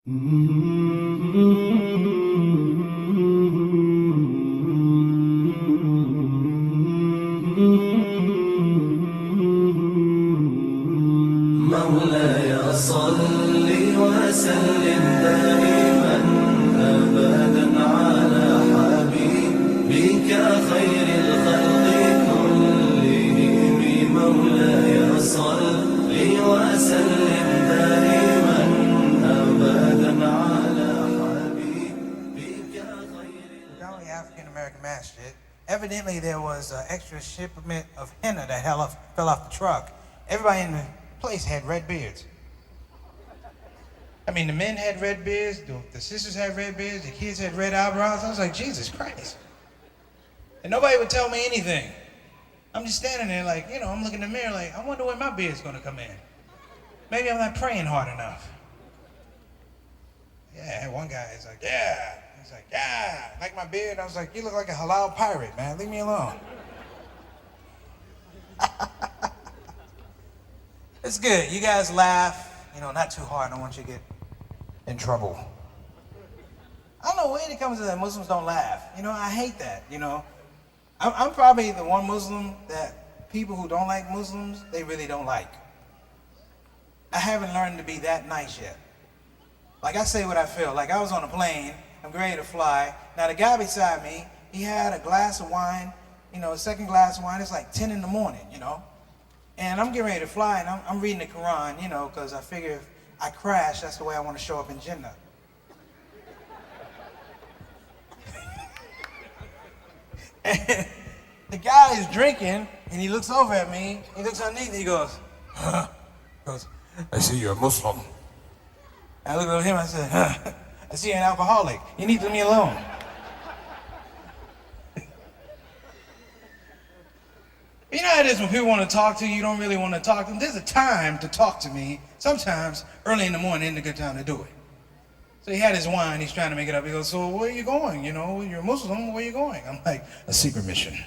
مولاي صل وسلم دائما أبدا على حبيبك خير الخلق كلهم. مولاي صل وسلم دائما أبدا على حبيبك خير. The only African American masjid. Evidently, there was an extra shipment of henna that fell off the truck. Everybody in the place had red beards. I mean, the men had red beards, the sisters had red beards, the kids had red eyebrows. I was like, Jesus Christ. And nobody would tell me anything. I'm just standing there like, I'm looking in the mirror like, I wonder when my beard's going to come in. Maybe I'm not praying hard enough. Yeah, one guy is like, yeah. He's like, yeah, like my beard. I was like, you look like a halal pirate, man. Leave me alone. It's good. You guys laugh, not too hard. I don't want you to get in trouble. I don't know where it comes to that Muslims don't laugh. I hate that, I'm probably the one Muslim that people who don't like Muslims, they really don't like. I haven't learned to be that nice yet. Like, I say what I feel. Like, I was on a plane, I'm ready to fly. Now, the guy beside me, he had a glass of wine, a second glass of wine. It's like 10 in the morning, And I'm getting ready to fly, and I'm reading the Quran, because I figure if I crash, that's the way I want to show up in Jannah. And the guy is drinking, and he looks over at me, he looks underneath, and he goes, huh? He goes, I see you're a Muslim. I looked at him, I said, huh? I see you're an alcoholic. You need to leave me alone. You know how it is when people want to talk to you, you don't really want to talk to them. There's a time to talk to me. Sometimes early in the morning isn't a good time to do it. So he had his wine, he's trying to make it up. He goes, so where are you going? You're a Muslim, where are you going? I'm like, a secret mission.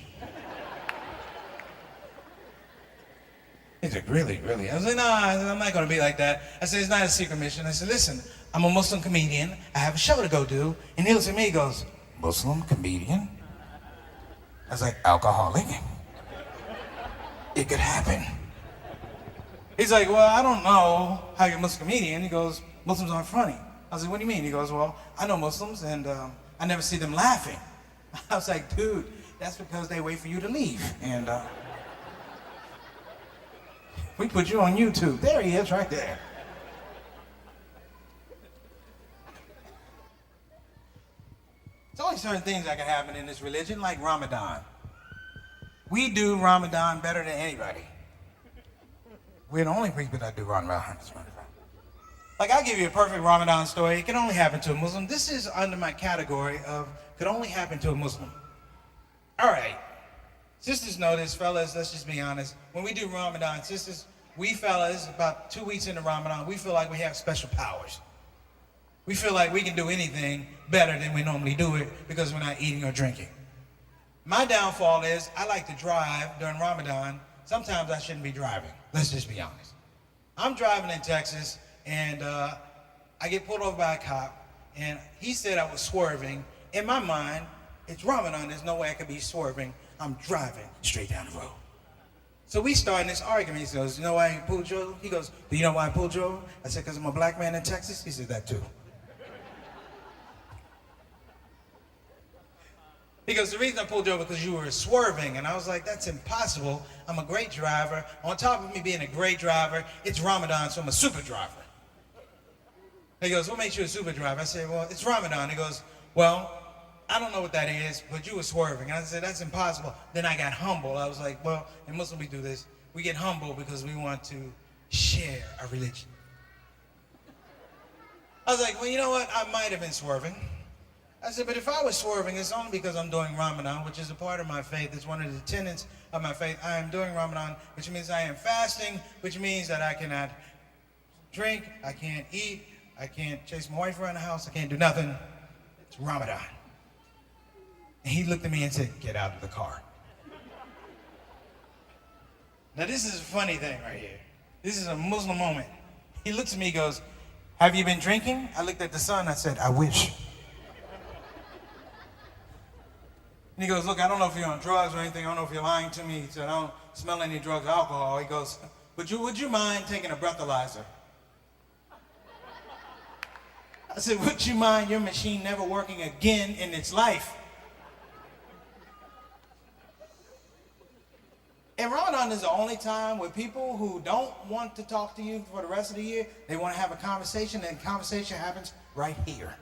He's like, really? I was like, nah, I'm not going to be like that. I said, it's not a secret mission. I said, listen, I'm a Muslim comedian. I have a show to go do. And he looks at me, he goes, Muslim comedian? I was like, alcoholic? It could happen. He's like, well, I don't know how you're a Muslim comedian. He goes, Muslims aren't funny. I was like, what do you mean? He goes, well, I know Muslims and I never see them laughing. I was like, dude, that's because they wait for you to leave. And we put you on YouTube. There he is, right there. There's only certain things that can happen in this religion, like Ramadan. We do Ramadan better than anybody. We're the only people that do Ramadan. Like, I'll give you a perfect Ramadan story. It can only happen to a Muslim. This is under my category of could only happen to a Muslim. All right. Sisters know this, fellas, let's just be honest. When we do Ramadan, sisters, we fellas, about 2 weeks into Ramadan, we feel like we have special powers. We feel like we can do anything better than we normally do it because we're not eating or drinking. My downfall is I like to drive during Ramadan. Sometimes I shouldn't be driving. Let's just be honest. I'm driving in Texas, and I get pulled over by a cop, and he said I was swerving. In my mind, it's Ramadan. There's no way I could be swerving. I'm driving straight down the road. So we start in this argument. He goes, you know why I pulled you over? He goes, do you know why I pulled you over? I said, because I'm a black man in Texas? He said, that too. He goes, the reason I pulled you over because you were swerving. And I was like, that's impossible. I'm a great driver. On top of me being a great driver, it's Ramadan, so I'm a super driver. He goes, what makes you a super driver? I said, well, it's Ramadan. He goes, well, I don't know what that is, but you were swerving. And I said, that's impossible. Then I got humble. I was like, well, in Muslim we do this. We get humble because we want to share our religion. I was like, well, you know what? I might have been swerving. I said, but if I was swerving, it's only because I'm doing Ramadan, which is a part of my faith. It's one of the tenets of my faith. I am doing Ramadan, which means I am fasting, which means that I cannot drink, I can't eat, I can't chase my wife around the house, I can't do nothing. It's Ramadan. And he looked at me and said, get out of the car. Now this is a funny thing right here. This is a Muslim moment. He looks at me and goes, Have you been drinking? I looked at the sun, I said, I wish. And he goes, look, I don't know if you're on drugs or anything. I don't know if you're lying to me. He said, I don't smell any drugs or alcohol. He goes, would you mind taking a breathalyzer? I said, would you mind your machine never working again in its life? And Ramadan is the only time where people who don't want to talk to you for the rest of the year, they want to have a conversation, and the conversation happens right here.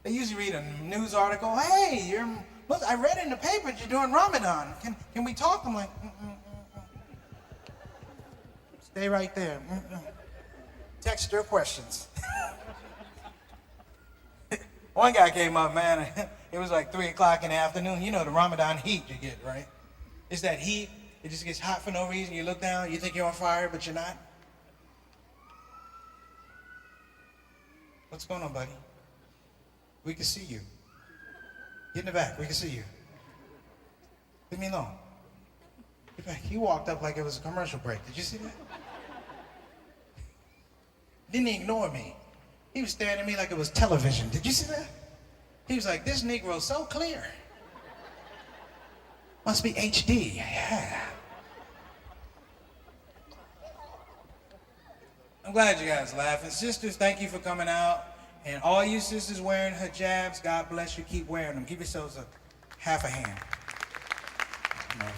They usually read a news article, hey, I read in the paper that you're doing Ramadan. Can we talk? I'm like, Stay right there. Text your questions. One guy came up, man, it was like 3 o'clock in the afternoon. You know the Ramadan heat you get, right? It's that heat, it just gets hot for no reason. You look down, you think you're on fire, but you're not. What's going on, buddy? We can see you. Get in the back, we can see you. Leave me alone. Get back. He walked up like it was a commercial break. Did you see that? Didn't ignore me. He was staring at me like it was television. Did you see that? He was like, this Negro's so clear. Must be HD. Yeah. I'm glad you guys laughing. Sisters, thank you for coming out. And all you sisters wearing hijabs, God bless you, keep wearing them. Give yourselves a half a hand. You know,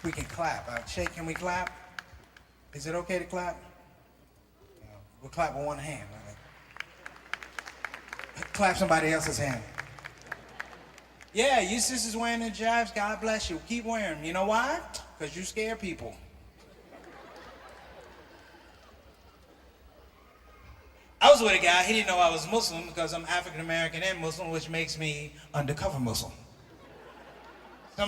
we can clap. Shay, can we clap? Is it okay to clap? We'll clap with one hand. Right? Clap somebody else's hand. Yeah, you sisters wearing hijabs, God bless you. Keep wearing them. You know why? Because you scare people. I was with a guy, he didn't know I was Muslim because I'm African American and Muslim, which makes me undercover Muslim. So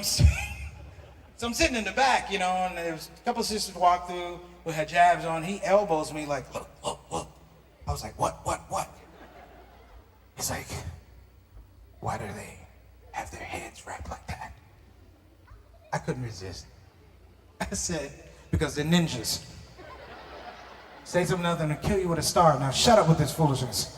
I'm sitting in the back, you know, and there was a couple of sisters walked through with hijabs on. He elbows me like, look. I was like, what? He's like, why do they have their heads wrapped like that? I couldn't resist. I said, because they're ninjas. Say something else and I'll kill you with a star. Now shut up with this foolishness.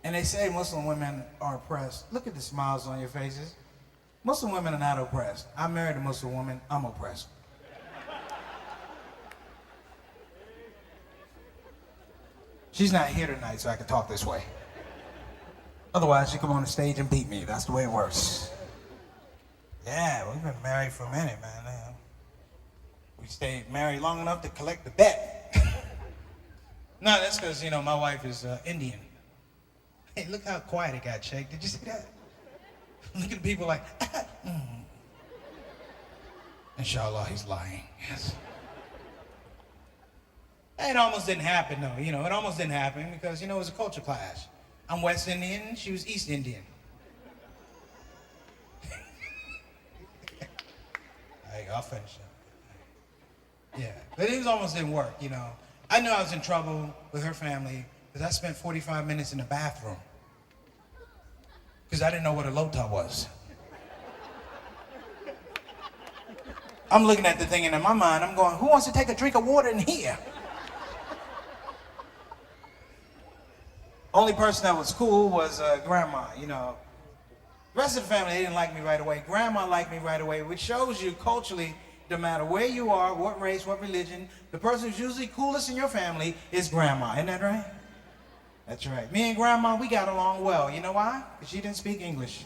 And they say Muslim women are oppressed. Look at the smiles on your faces. Muslim women are not oppressed. I married a Muslim woman, I'm oppressed. She's not here tonight, so I can talk this way. Otherwise, she'd come on the stage and beat me. That's the way it works. Yeah, we've been married for a minute, man. We stayed married long enough to collect the debt. No, that's because, you know, my wife is Indian. Hey, look how quiet it got, Shake. Did you see that? Look at the people like, Inshallah, he's lying. Yes. It almost didn't happen, though. You know, it almost didn't happen because, you know, it was a culture clash. I'm West Indian, she was East Indian. I'll finish up. Yeah, but it almost didn't work, you know. I knew I was in trouble with her family because I spent 45 minutes in the bathroom because I didn't know what a lota was. I'm looking at the thing and in my mind, I'm going, who wants to take a drink of water in here? Only person that was cool was grandma, you know. The rest of the family, they didn't like me right away. Grandma liked me right away, which shows you culturally, no matter where you are, what race, what religion, the person who's usually coolest in your family is grandma. Isn't that right? That's right. Me and grandma, we got along well. You know why? Because she didn't speak English.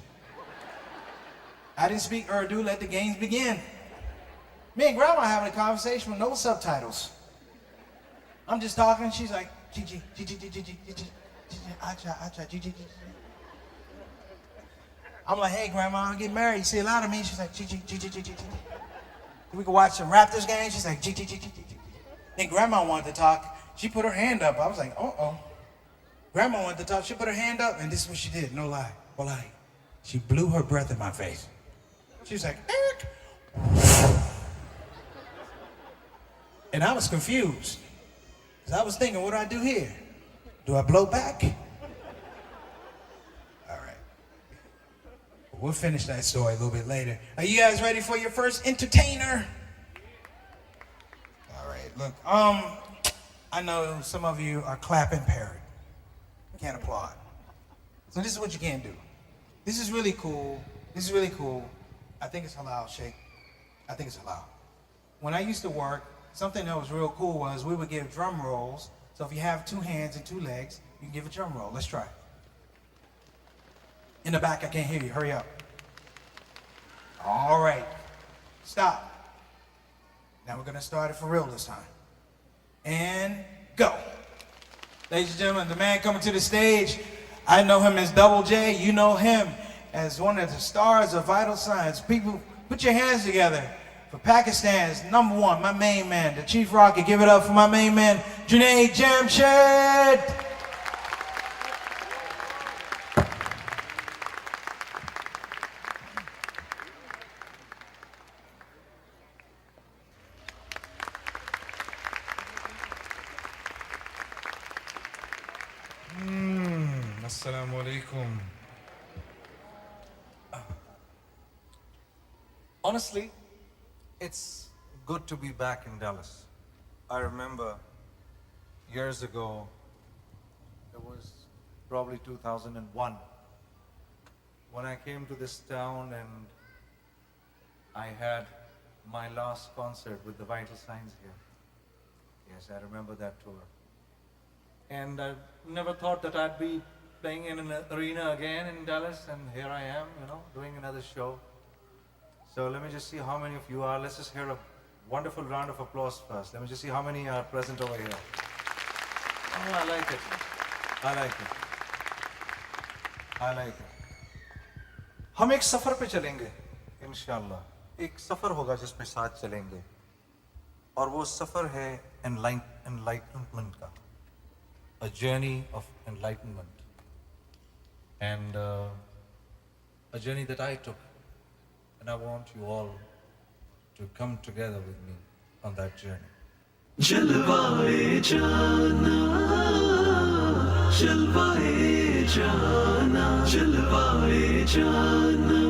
I didn't speak Urdu. Let the games begin. Me and grandma having a conversation with no subtitles. I'm just talking. She's like, Gigi, Gigi, Gigi, Gigi, Gigi, Acha, Acha, Gigi, Gigi. I'm like, hey, grandma, I'll get married. You see a lot of me? She's like, Gigi, Gigi, Gigi, Gigi. We could watch some Raptors games. She's like, Gigi, Gigi, Gigi. Then grandma wanted to talk. She put her hand up. I was like, uh-oh. Grandma wanted to talk. She put her hand up, and this is what she did. No lie. Well, she blew her breath in my face. She was like, Eric. And I was confused. Because I was thinking, what do I do here? Do I blow back? All right. We'll finish that story a little bit later. Are you guys ready for your first entertainer? All right. Look, I know some of you are clap impaired. Can't applaud. So this is what you can't do. This is really cool. This is really cool. I think it's halal, Sheikh. I think it's halal. When I used to work, something that was real cool was we would give drum rolls. So if you have 2 hands and 2 legs, you can give a drum roll. Let's try. In the back, I can't hear you. Hurry up. All right. Stop. Now we're going to start it for real this time. And go. Ladies and gentlemen, the man coming to the stage, I know him as Double J. You know him as one of the stars of Vital Signs. People, put your hands together for Pakistan's #1, my main man, the Chief Rocket. Give it up for my main man, Junaid Jamshed. Assalamu alaikum. Honestly, it's good to be back in Dallas. I remember years ago, it was probably 2001, when I came to this town and I had my last concert with the Vital Signs here. Yes, I remember that tour. And I never thought that I'd be playing in an arena again in Dallas, and here I am, doing another show. So let me just see how many of you are. Let's just hear a wonderful round of applause first. Let me just see how many are present over here. Oh, I like it. I like it. I like it. ہم ایک سفر پہ چلیں گے انشاءاللہ. ایک سفر ہوگا جس میں ساتھ چلیں گے, اور وہ سفر ہے enlightenment کا. A journey of enlightenment. And a journey that I took, and I want you all to come together with me on that journey. Jalwae jana, jalwae jana, jalwae jana,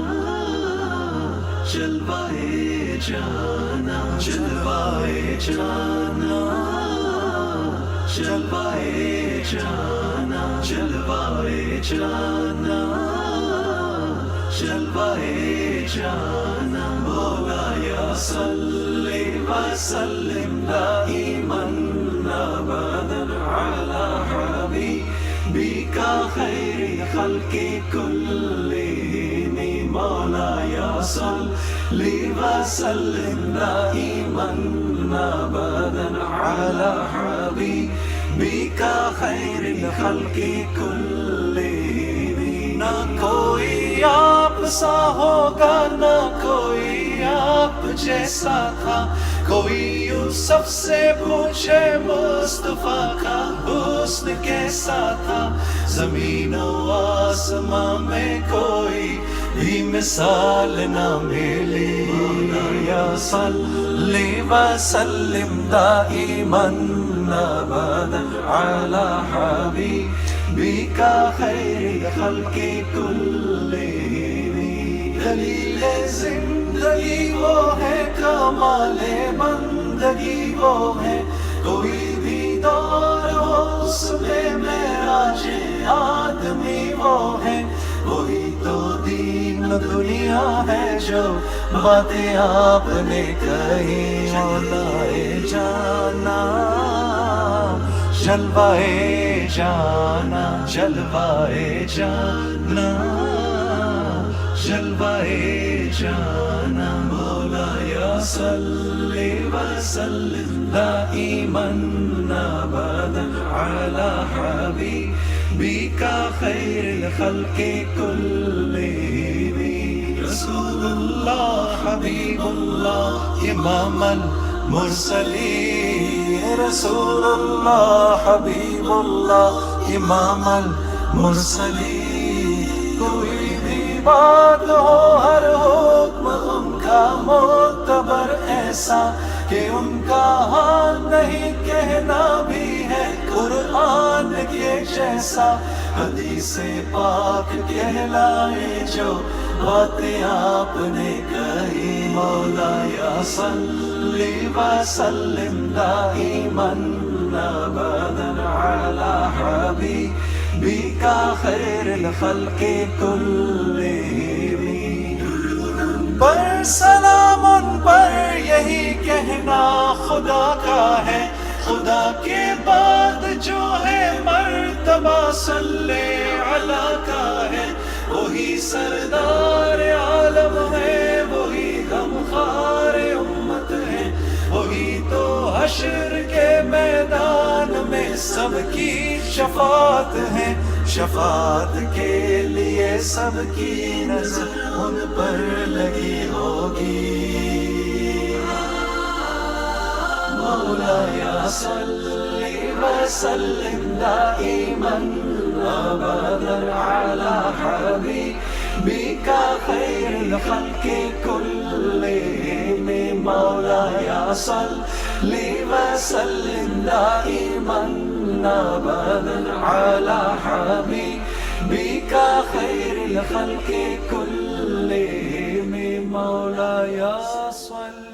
jalwae jana, jalwae jana, jalwae jana, jalwae jana, jalwae jana. Maulaya salli wa sallim daiman abadan ala habibika khairi khalqi kullihim. Maulaya salli wa sallim daiman abadan ala habibika khairi khalqi kullihim. Na koi آپ سا ہوگا نہ کوئی آپ جیسا تھا, کوئی یوسف سے پوچھے مصطفیٰ کا حسن کیسا تھا. زمین و آسمان میں کوئی بھی مثال نہ ملی. یا صلی وسلم دائماً ابدا علی حبیبک خیر خلق کلہم. دلیل زندگی وہ ہے, کمال بندگی وہ ہے, کوئی بھی دور ہو اس میں معراج آدمی وہ ہے. وہی تو دین دنیا ہے جو باتیں آپ نے کہی. مولائے جانا, جلوائے جانا, جلوائے جانا, جلوائے جانا. مولایا صلی وسلم دائماً ابدا علی حبیبک خیر الخلق کلہم. رسول اللہ حبیب اللہ امام المرسلین. رسول اللہ حبیب اللہ امام المرسلین. کوئی بھی بات ہو, ہر حکم ان کا معتبر ایسا کہ ان کا ہاں نہیں کہنا بھی ہے قرآن کے جیسا. حدیث پاک کہلائے جو باتیں آپ نے کہی. مولاي صل وسلم دائما أبدا على حبيبك خير الخلق كلهم پر سلام ان پر یہی کہنا خدا کا ہے خدا کے بعد جو ہے مرتبہ صلی علی کا ہے وہی سردار عالم ہے وہی غمخوار امت ہے وہی تو حشر کے میدان میں سب کی شفاعت ہے شفاعت کے لیے سب کی نظر ان پر لگی ہوگی مولاي صل وسلم دائما أبدا على حبيبك خير الخلق كلهم مولاي صل وسلم دائما أبدا على حبيبك خير الخلق كلهم مولاي صل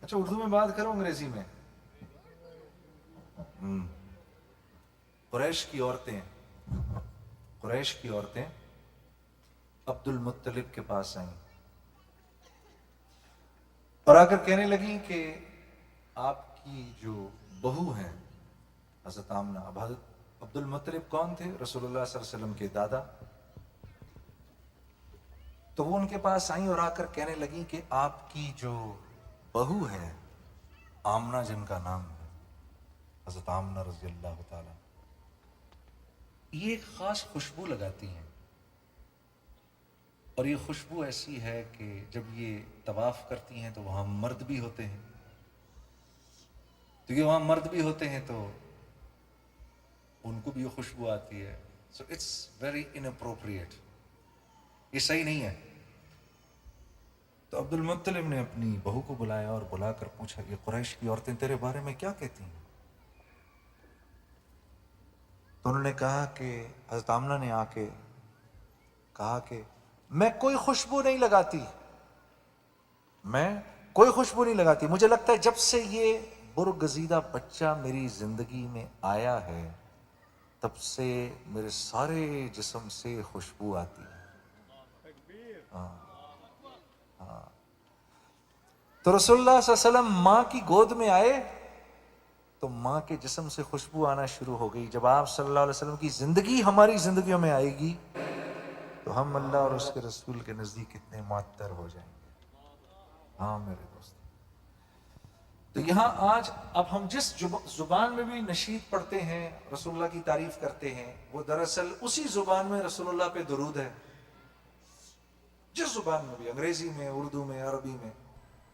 اچھا اردو میں بات کروں انگریزی میں قریش کی عورتیں عبد المطلب کے پاس آئیں اور آ کر کہنے لگیں کہ آپ کی جو بہو ہیں حضرت آمنہ. اب حضرت عبد المطلب کون تھے؟ رسول اللہ صلی اللہ علیہ وسلم کے دادا. تو وہ ان کے پاس آئیں اور آ کر کہنے لگیں کہ آپ کی جو بہو ہے آمنہ جن کا نام ہے حضرت آمنہ رضی اللہ تعالیٰ یہ ایک خاص خوشبو لگاتی ہیں اور یہ خوشبو ایسی ہے کہ جب یہ طواف کرتی ہیں تو وہاں مرد بھی ہوتے ہیں تو یہ وہاں مرد بھی ہوتے ہیں تو ان کو بھی یہ خوشبو آتی ہے. سو اٹس ویری اناپروپریٹ یہ صحیح نہیں ہے. تو عبد المطلب نے اپنی بہو کو بلایا اور بلا کر پوچھا یہ قریش کی عورتیں تیرے بارے میں کیا کہتی ہیں؟ تو انہوں نے کہا کہ حضرت آمنہ نے آ کے کہا کہ میں کوئی خوشبو نہیں لگاتی مجھے لگتا ہے جب سے یہ برگزیدہ بچہ میری زندگی میں آیا ہے تب سے میرے سارے جسم سے خوشبو آتی ہے. تو رسول اللہ صلی اللہ علیہ وسلم ماں کی گود میں آئے تو ماں کے جسم سے خوشبو آنا شروع ہو گئی. جب آپ صلی اللہ علیہ وسلم کی زندگی ہماری زندگیوں میں آئے گی تو ہم اللہ اور اس کے رسول کے نزدیک کتنے معطر ہو جائیں گے. ہاں میرے دوست. تو یہاں آج اب ہم جس زبان میں بھی نشید پڑھتے ہیں رسول اللہ کی تعریف کرتے ہیں وہ دراصل اسی زبان میں رسول اللہ پہ درود ہے. جس زبان میں بھی انگریزی میں اردو میں عربی میں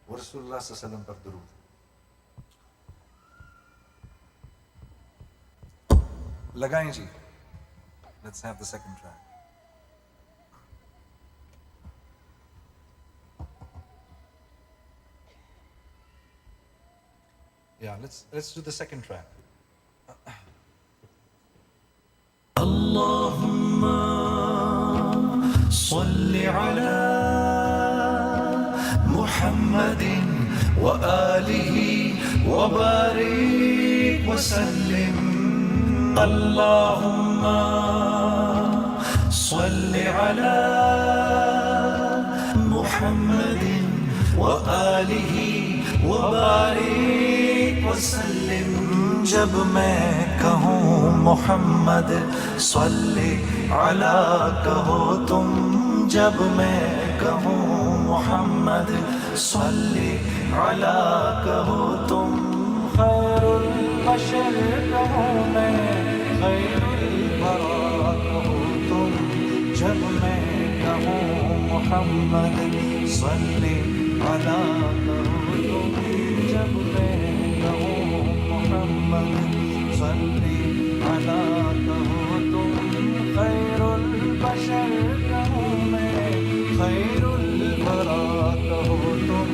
وہ رسول اللہ صلی اللہ علیہ وسلم پر درود. لگائیں جی. Let's have the second track. Yeah, let's do the second track. اللهم صل على محمد وآله وبارك وسلم. اللهم صل على محمد وآله وبارك وسلم. جب میں کہوں محمد صلی علی کہو تم جب میں کہوں محمد صلی علی کہو تم خیر البشر کہوں میں خیر الورا کہو تم جب میں کہوں محمد صلی علی کہو تم جب میں کہوں محمد صلی علی کہو تم خیر البشر کہوں میں خیر الورا کہو تم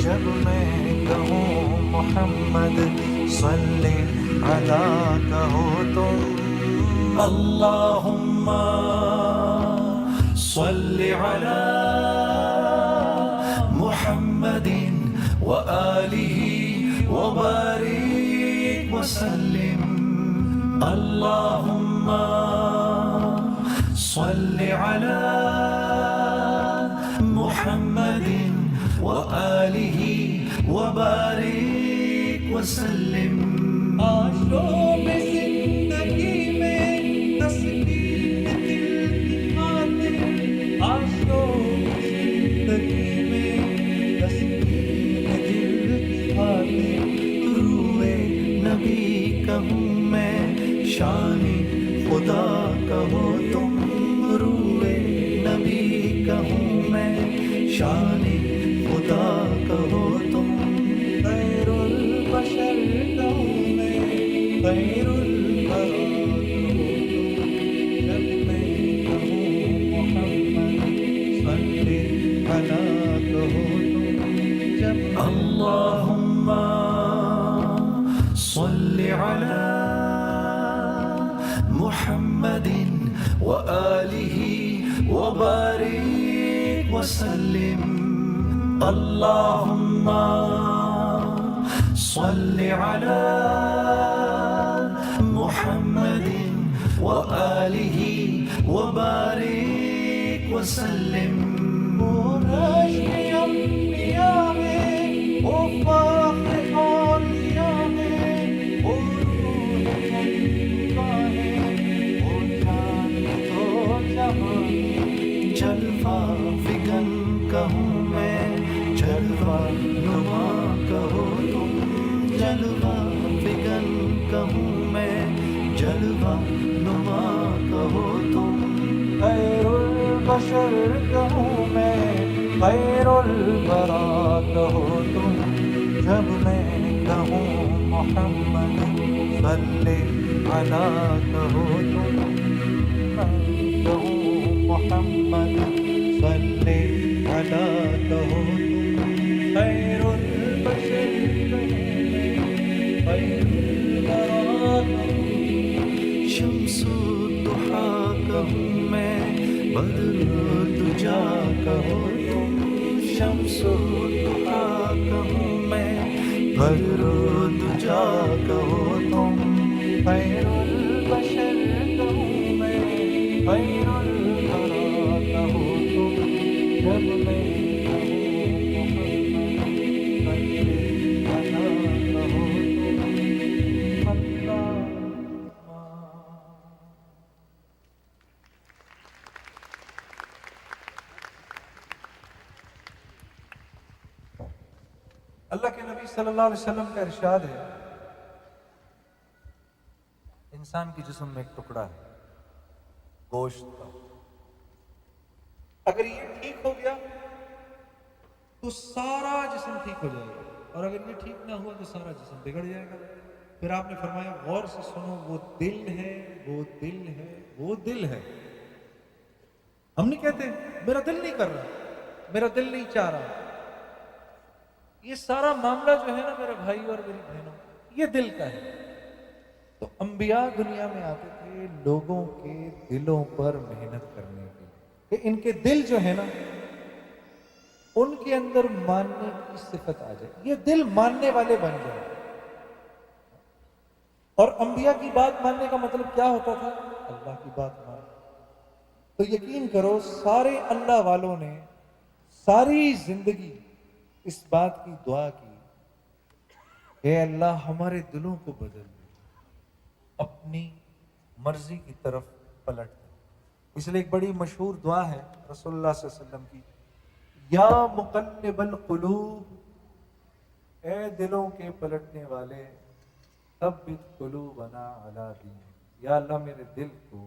جب میں کہوں محمد صلی علی کہو تم اللہم صلی علی محمد وآلہ وبارک وسلم اللہم صلی علی محمد وآلہ وبارک وسلم آشوب زندگی میں تسلیم دل کی خاطر آشوب زندگی میں تسلیم دل کی خاطر روئے نبی کہوں میں شان خدا کہو تم روئے نبی کہوں میں شان خدا کہو تم خیر البشر کہوں میں خیر الورا جب میں کہوں محمد صلی علی کہو تم جب اللہم صلی علی محمد وآلہ وبارک وسلم اللہم صلی علی محمد وآلہ وبارک وسلم رشک انبیاء ہے وہ فخر اولیاء ہے وہ روح خلیفہ ہے وہ جان تو جہاں جلوہ فگن کہوں میں جلوہ نما کہو تم جلوہ فگن کہوں میں جلوہ نما کہو تم خیر البشر کہوں میں خیر الورا کہو تم جب میں کہوں محمد صلی علی کہو تم میں کہوں محمد صلی علی کہو تم خیر البشر خیر الورا شمس الضحیٰ کہوں میں بدر الدجا کہو تم شمس الضحیٰ کہوں میں بدر الدجا کہو تم خیر البشر کہوں میں خیر الورا کہو تم جب میں اللہ کے نبی صلی اللہ علیہ وسلم کا ارشاد ہے انسان کی جسم میں ایک ٹکڑا ہے گوشت کا، اگر یہ ٹھیک ہو گیا تو سارا جسم ٹھیک ہو جائے گا، اور اگر یہ ٹھیک نہ ہوا تو سارا جسم بگڑ جائے گا۔ پھر آپ نے فرمایا غور سے سنو، وہ دل ہے، وہ دل ہے، وہ دل ہے۔ ہم نہیں کہتے میرا دل نہیں کر رہا، میرا دل نہیں چاہ رہا، یہ سارا معاملہ جو ہے نا میرے بھائی اور میری بہنوں یہ دل کا ہے۔ تو انبیاء دنیا میں آتے تھے لوگوں کے دلوں پر محنت کرنے کے لیے کہ ان کے دل جو ہے نا ان کے اندر ماننے کی صفت آ جائے، یہ دل ماننے والے بن جائیں۔ اور انبیاء کی بات ماننے کا مطلب کیا ہوتا تھا؟ اللہ کی بات مان۔ تو یقین کرو سارے اللہ والوں نے ساری زندگی اس بات کی دعا کی، اے اللہ ہمارے دلوں کو بدل دے، اپنی مرضی کی طرف پلٹ دے۔ اس لیے ایک بڑی مشہور دعا ہے رسول اللہ صلی اللہ علیہ وسلم کی، یا مقلب القلوب، اے دلوں کے پلٹنے والے، ثبت قلوبنا علی دینک، یا اللہ میرے دل کو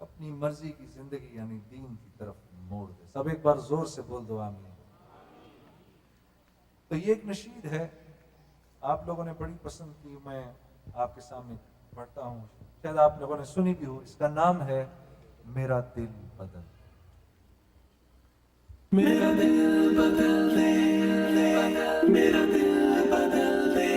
اپنی مرضی کی زندگی یعنی دین کی طرف موڑ دے۔ سب ایک بار زور سے بول دو آمین۔ تو یہ ایک نشید ہے، آپ لوگوں نے بڑی پسند کی، میں آپ کے سامنے پڑھتا ہوں، شاید آپ لوگوں نے سنی بھی ہو۔ اس کا نام ہے میرا دل بدل۔ میرا دل بدل دے، میرا دل بدل دے،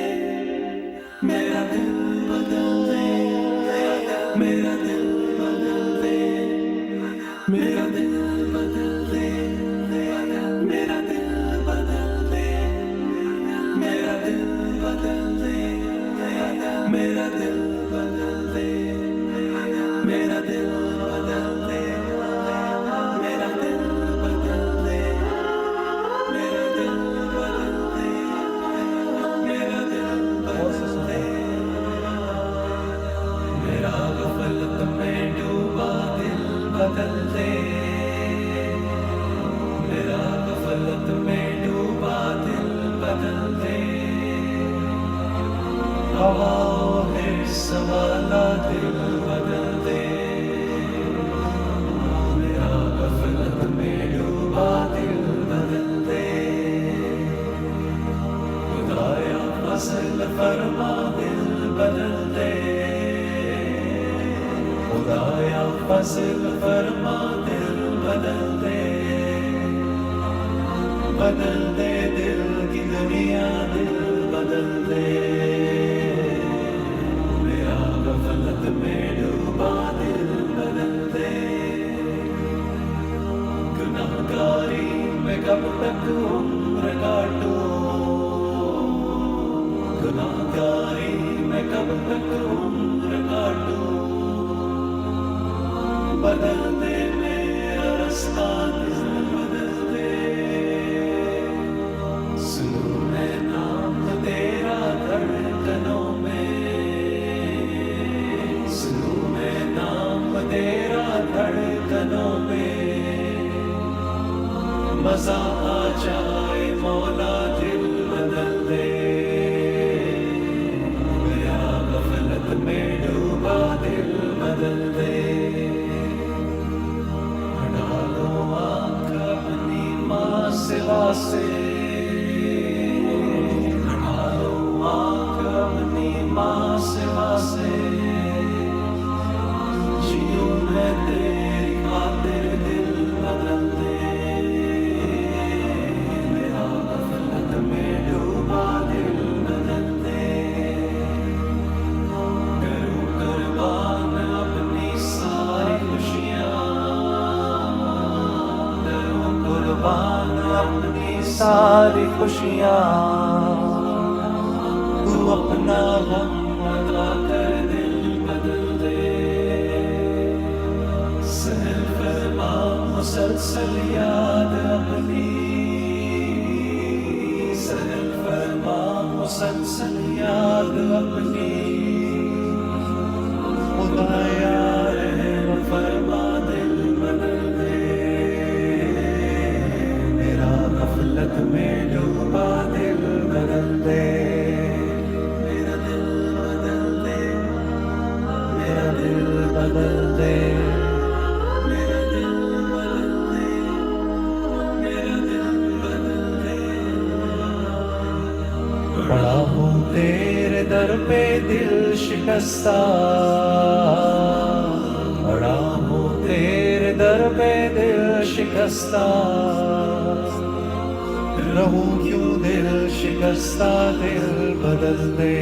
خدایا فضل فرما دل بدل دے دل کی دنیا دل بدل دے میرا غفلت میں ڈوبا دل بدل دے گناہگاری میں کب تک عمر کاٹوں گناہگاری میں کب تک عمر کاٹوں بدل دے میرا رستہ دل بدل دے سنوں میں نام تیرا دھڑکنوں میں سنوں میں نام تیرا دھڑکنوں میں مزہ آ جائے مولا دل بدل دے میرا غفلت میں ڈوبا دل بدل دے ہٹا دو آنکھ اپنی ماں سوا سے ہٹا دو آنکھ اپنی ماں سوا سے جیوں میں تیری خاطر دل بدل دے اپنی ساری خوشیاں تو اپنا غم عطا کر دل بدل دے سہل فرما مسلسل یاد اپنی سہل فرما مسلسل یاد اپنی خدایا رحم فرما دل بدل دے غفلت میں ڈوبا دل بدل دے میرا دل بدل دے میرا دل بدل دے میرا دل بدل دے میرا دل بدل دے پڑا ہوں تیرے در پہ دل شکستہ پڑا ہوں تیرے در پہ دل شکستہ رہوں کیوں دل شکستہ دل بدل دے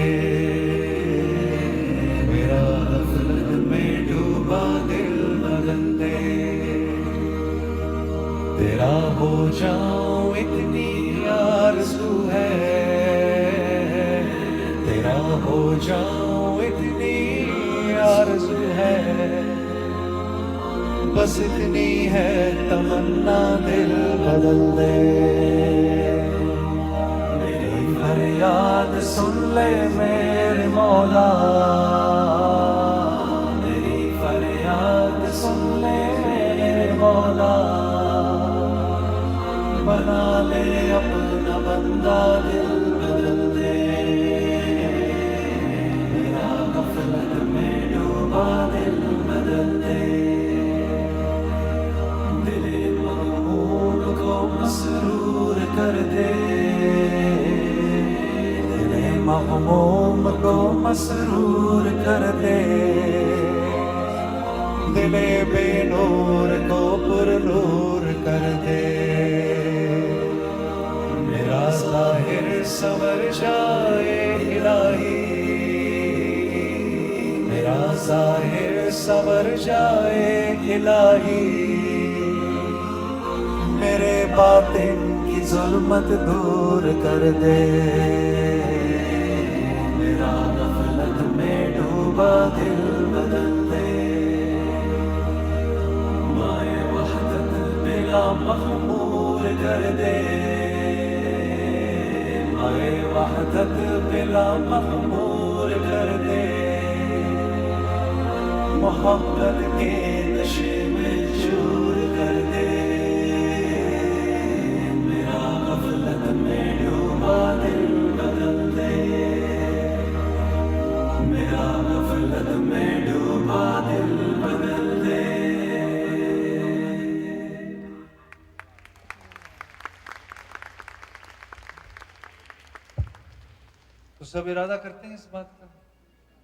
میرا غفلت میں ڈوبا دل بدل دے تیرا ہو جاؤں اتنی آرزو ہے تیرا ہو جاؤں اتنی آرزو ہے بس اتنی ہے تمنا دل بدل دے فریاد سن لے میرے مولا میری فریاد سن لے میرے مولا بنا لے اپنا بندہ دل بدل دے میرا غفلت میں ڈوبا دل بدل دے دل مغموم کو مسرور کر دے مغموم کو مسرور کر دے دل بے نور کو پر نور کر دے میرا ظاہر سنور جائے الہی میرا ظاہر سنور جائے الہی میرے باطن کی ظلمت دور کر دے غفلت میں ڈوبا دل بدل دے مائے وحدت بلا مخمور کر دے مائے وحدت بلا مخمور کر دے محبت کے نشے میں چور کر دے میرا غفلت میں ڈوبا دل بدل دے میرا غفلت میں ڈوبا دل بدل دے تو سب ارادہ کرتے ہیں اس بات کا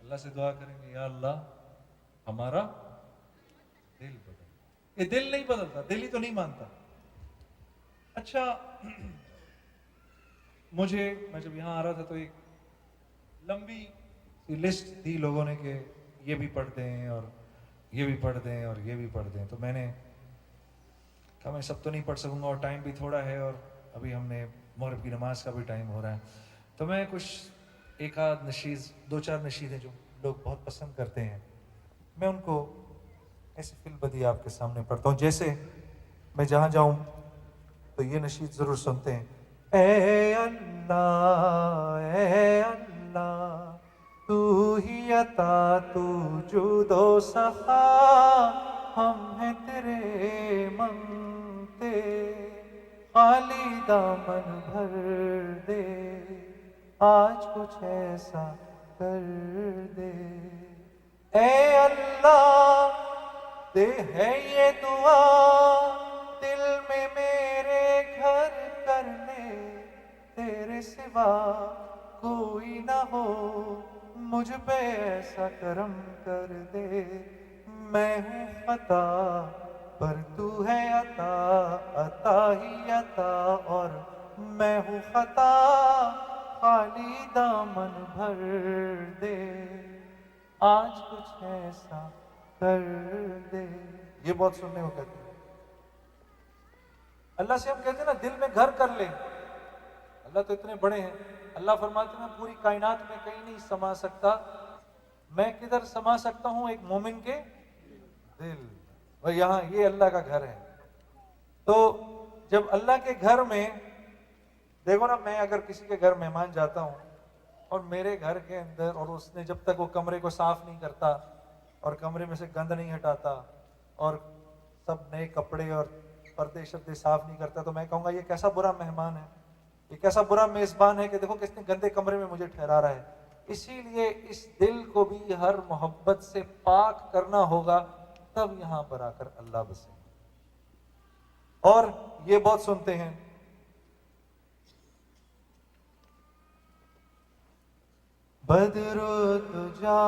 اللہ سے دعا کریں گے یا اللہ ہمارا دل بدل، یہ دل نہیں بدلتا، دل ہی تو نہیں مانتا. اچھا میں جب یہاں آ رہا تھا تو ایک لمبی سی لسٹ دی لوگوں نے کہ یہ بھی پڑھ دیں اور یہ بھی پڑھ دیں اور یہ بھی پڑھ دیں. تو میں نے کہا میں سب تو نہیں پڑھ سکوں گا اور ٹائم بھی تھوڑا ہے اور ابھی ہم نے مغرب کی نماز کا بھی ٹائم ہو رہا ہے. تو میں کچھ ایک آدھ نشیز، 2-4 نشیدیں جو لوگ بہت پسند کرتے ہیں، میں ان کو ایسے فی البدی آپ کے سامنے پڑھتا ہوں. جیسے میں جہاں جاؤں تو یہ نشید ضرور سنتے ہیں. اے اللہ اے اللہ تو ہی عطا تو جود و سخا، ہم ہیں تیرے منگتے، خالی دامن بھر دے، آج کچھ ایسا کر دے. اے اللہ دے ہے یہ دعا دل میں میرے گھر کرنے، تیرے سوا کوئی نہ ہو، مجھ پہ ایسا کرم کر دے. میں ہوں خطا پر تو ہے عطا، عطا ہی عطا، اور میں ہوں خطا خالی دامن بھر دے، آج کچھ ایسا کر دے. یہ بہت سننے کو کہتے ہیں. اللہ سے ہم کہتے ہیں نا دل میں گھر کر لے. اللہ تو اتنے بڑے ہیں، اللہ فرماتے ہیں میں پوری کائنات میں کہیں نہیں سما سکتا، میں کدھر سما سکتا ہوں؟ ایک مومن کے دل. اور یہاں یہ اللہ کا گھر ہے. تو جب اللہ کے گھر میں دیکھو نا، میں اگر کسی کے گھر مہمان جاتا ہوں اور میرے گھر کے اندر، اور اس نے جب تک وہ کمرے کو صاف نہیں کرتا اور کمرے میں سے گند نہیں ہٹاتا اور سب نئے کپڑے اور پردے شردے صاف نہیں کرتا، تو میں کہوں گا یہ کیسا برا مہمان ہے، یہ کیسا برا میزبان ہے کہ دیکھو کس نے گندے کمرے میں مجھے ٹھہرا رہا ہے. اسی لیے اس دل کو بھی ہر محبت سے پاک کرنا ہوگا، تب یہاں پر آ کر اللہ بسے. اور یہ بہت سنتے ہیں. بدر الدجا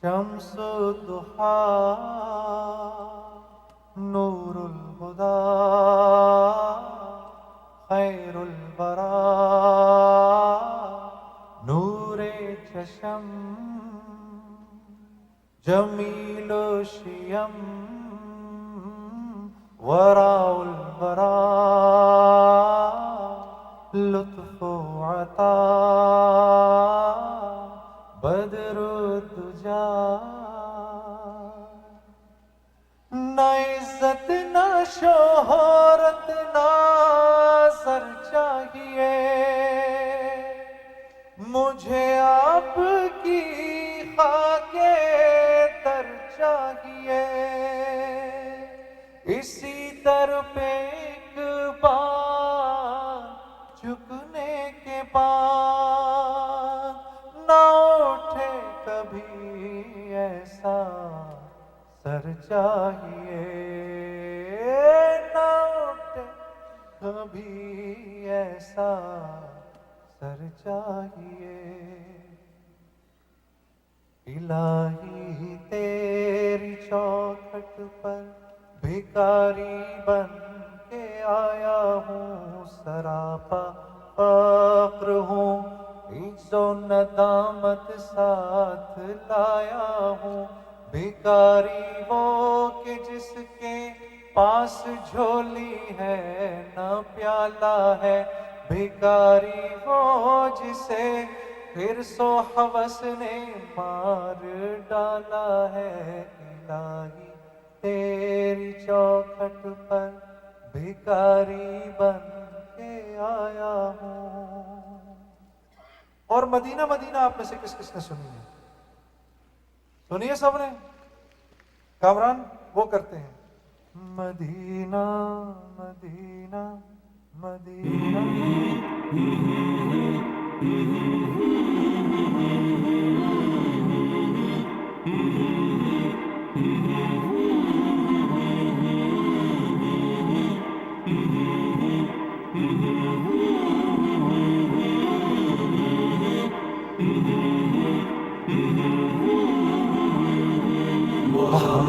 شمس الضحا نور الہدی خیر الورا نور چشم جمیل الشیم ورا الورا لطف و عطا بدر الدجا. نہ عزت نہ شہرت نہ سر چاہیے، مجھے آپ کی خاک در چاہیے. اسی در پہ ایک بار جھکنے کے بعد نہ اٹھے کبھی ایسا سر چاہیے، نہ اٹھے کبھی ایسا سر چاہیے. الہی تیری چوکھٹ پر بھکاری بن کے آیا ہوں، سراپا فقر ہوں، عجز و ندامت ساتھ لایا ہوں. بھکاری وہ کہ جس کے پاس جھولی ہے نہ پیالہ ہے، بھکاری وہ جسے پھر سو ہوس نے مار ڈالا ہے. الہی تیری چوکھٹ پر بھکاری بن کے آیا ہوں. اور مدینہ مدینہ آپ میں سے کس کس نے سنی ہے؟ سنیے سب نے. کامران وہ کرتے ہیں مدینہ مدینہ مدینہ.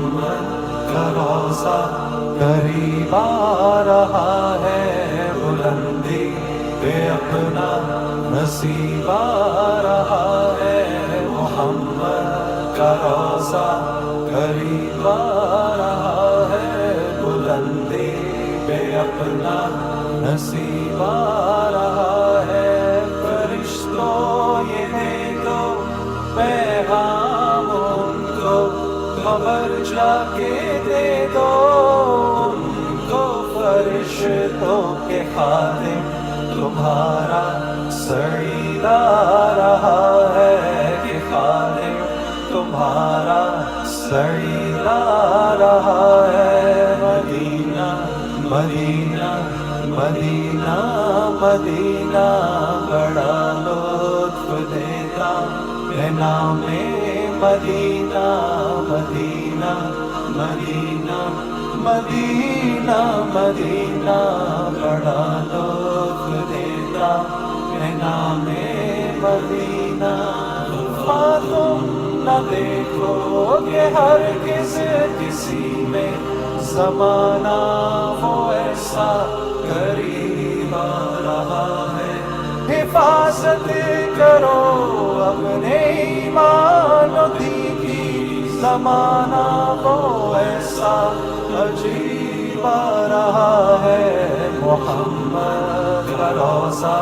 محمد کا روضہ قریب آ رہا ہے، بلندی پہ اپنا نصیب آ رہا ہے، محمد کا روضہ قریب آ رہا ہے، بلندی پہ اپنا نصیب آ رہا ہے، فرشتوں یہ دے دو پیغام ان کو، خبر جا کے دے دو ان کو، فرشتوں کے خادم تمہارا سعید آ رہا ہے، کہ خادم تمہارا سعید آ رہا ہے، مدینہ مدینہ مدینہ مدینہ بڑا لطف دیتا ہے نام مدینہ، مدینہ مدینہ مدینہ مدینہ بڑا لطف دیتا ہے نام مدینہ، تم نہ دیکھو کہ ہر کسی میں زمانہ وہ ایسا قریب آ رہا ہے، حفاظت کرو اپنے ایمان و دین کی، زمانہ وہ ایسا عجیب آ رہا ہے، محمد کا روضہ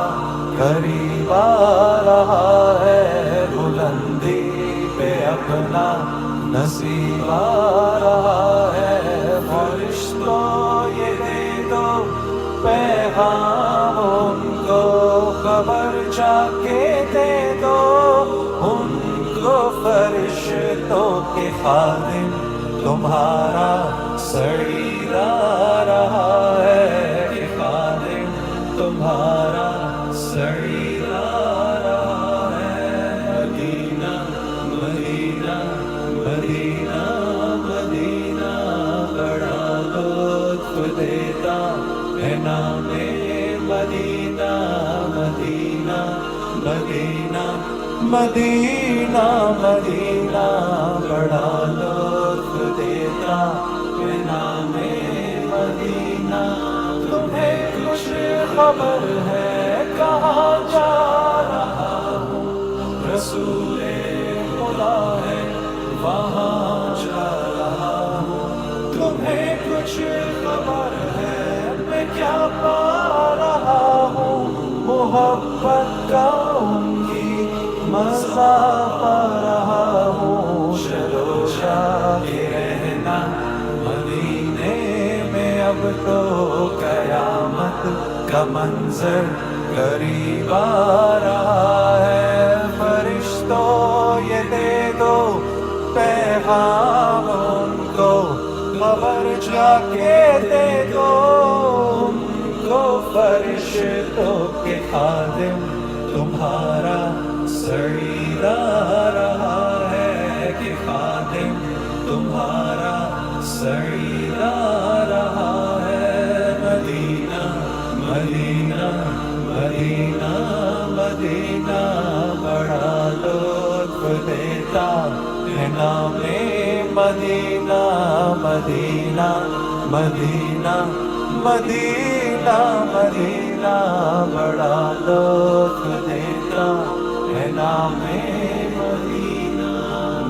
قریب آ رہا ہے، بلندی پہ اپنا نصیب آ رہا ہے، فرشتوں یہ دے دو پیغام ان کو، خبر جا کے دے دو ان کو، فرشتوں کے خادم تمہارا سعید آ رہا ہے، کہ خادم تمہارا سعید آ رہا ہے، مدینہ مدینہ مدینہ مدینہ بڑا لطف دیتا ہے نام مدینہ، مدینہ مدینہ مدینہ مدینہ بڑا لطف دیتا ہے نام مدینہ، تمہیں کچھ خبر ہے کہاں جا رہا ہوں، رسول خدا ہے وہاں جا رہا ہوں، تمہیں کچھ خبر ہے میں کیا پا رہا ہوں، محبت کا ان کی مزہ پا رہا ہوں، چلو جاتے رہنا مدینے میں، اب تو قیامت کا منظر قریب آ رہا ہے، فرشتوں یہ دے دو پیغام ان کو، خبر جا کے دے دو ان کو، فرشتوں کے خادم تمہارا سعید آ رہا ہے، کہ خادم تمہارا سعید آ رہا ہے، مدینہ مدینہ مدینہ مدینہ بڑا لطف دیتا ہے نام مدینہ، مدینہ مدینہ مدینہ مدینہ بڑا لطف دیتا ہے نام مدینہ،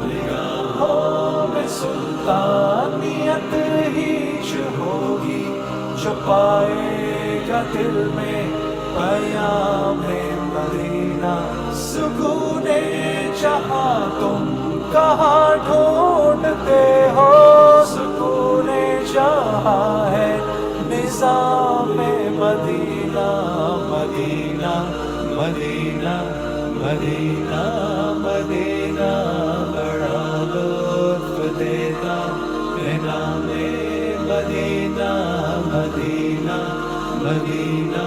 نگاہوں میں سلطانیت ہی جو ہوگی، جو پائے گا دل میں پیام مدینہ، سکون جہاں تم کہاں ڈھونڈتے ہو، سکون جہاں ہے نظام مدینہ، مدینہ مدینہ مدینہ مدینہ بڑا لطف دیتا ہے نام مدینہ، مدینہ مدینہ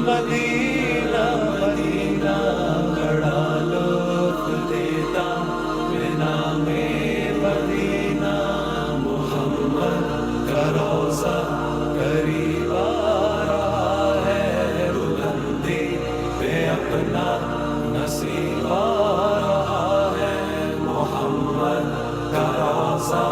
مدینہ مدینہ بڑا لطف دیتا ہے نام مدینہ، محمد کا روضہ قریب آ رہا ہے، بلندی پہ اپنا نصیب آ رہا ہے، محمد کا روضہ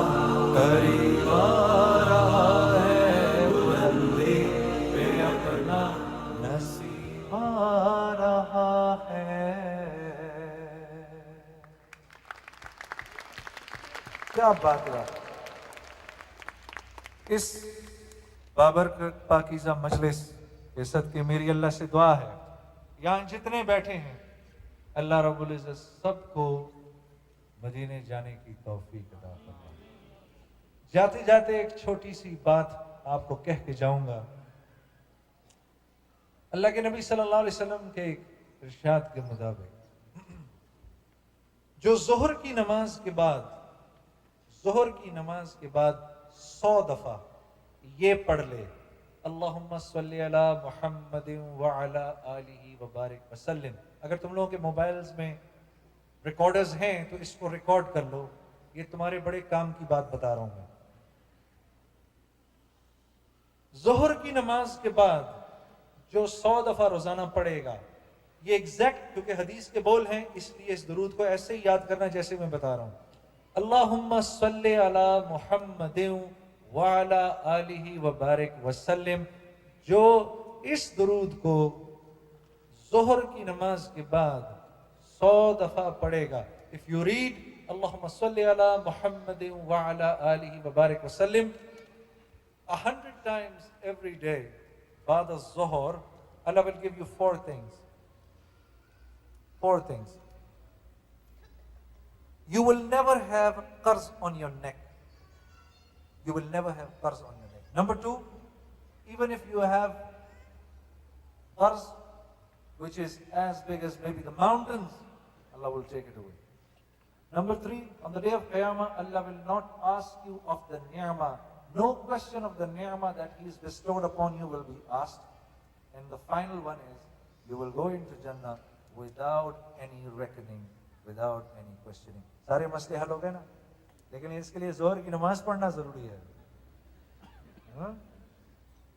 क्या बात है। इस बाबर पाकीज़ा मजलिस के सदके मेरी अल्लाह से दुआ है, यहाँ जितने बैठे हैं अल्लाह रब्बुल इज़्ज़त सबको मदीने जाने की तौफीक अता फरमाए। जाते जाते एक छोटी सी बात आपको कह के जाऊंगा। अल्लाह के नबी सल्लल्लाहु अलैहि वसल्लम के एक इरशाद के मुताबिक जो ज़ोहर की नमाज के बाद 100 दफा ये पढ़ ले, अल्लाहुम्मा सल्ली अला मुहम्मदिन व अला आलिहि व बारिक वसल्लम। अगर तुम लोगों के मोबाइल्स में रिकॉर्डर्स हैं तो इसको रिकॉर्ड कर लो, ये तुम्हारे बड़े काम की बात बता रहा हूं मैं। ज़ोहर की नमाज के बाद जो 100 दफा रोजाना पढ़ेगा, ये एग्जैक्ट क्योंकि हदीस के बोल हैं इसलिए इस दुरूद को ऐसे ही याद करना जैसे मैं बता रहा हूं। अल्लाहुम्मा सल्ली अला मुहम्मदिन व अला आलिहि व बारिक वसल्लम। जो इस दुरूद को ज़ोहर की नमाज के बाद 100 दफा पढ़ेगा, इफ यू रीड अल्लाहुम्मा सल्ली अला मुहम्मदिन व अला आलिहि व बारिक वसल्लम 100 times every day, बाद ज़ोहर, Allah will give you 4 things. 4 things. You will never have qarz on your neck. You will never have qarz on your neck. Number 2, even if you have qarz which is as big as maybe the mountains, Allah will take it away. Number 3, on the day of Qiyamah, Allah will not ask you of the ni'mah. No question of the ni'mah that He has bestowed upon you will be asked. And the final one is, you will go into Jannah without any reckoning, without any questioning. सारे मसले हल हो गए ना, लेकिन इसके लिए ज़ोहर की नमाज पढ़ना जरूरी है।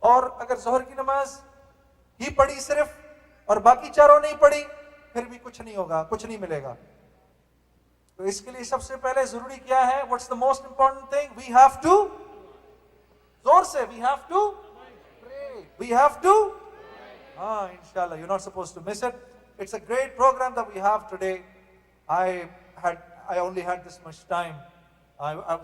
और अगर ज़ोहर की नमाज ही पढ़ी सिर्फ और बाकी चारों नहीं पढ़ी, फिर भी कुछ नहीं होगा, कुछ नहीं मिलेगा। तो इसके लिए सबसे पहले जरूरी क्या है? What's the most important thing? We have to, जोर से, we have to pray, we have to, हाँ इंशाल्लाह, you're not supposed to miss it. It's a great program that we have today. I only had this much time,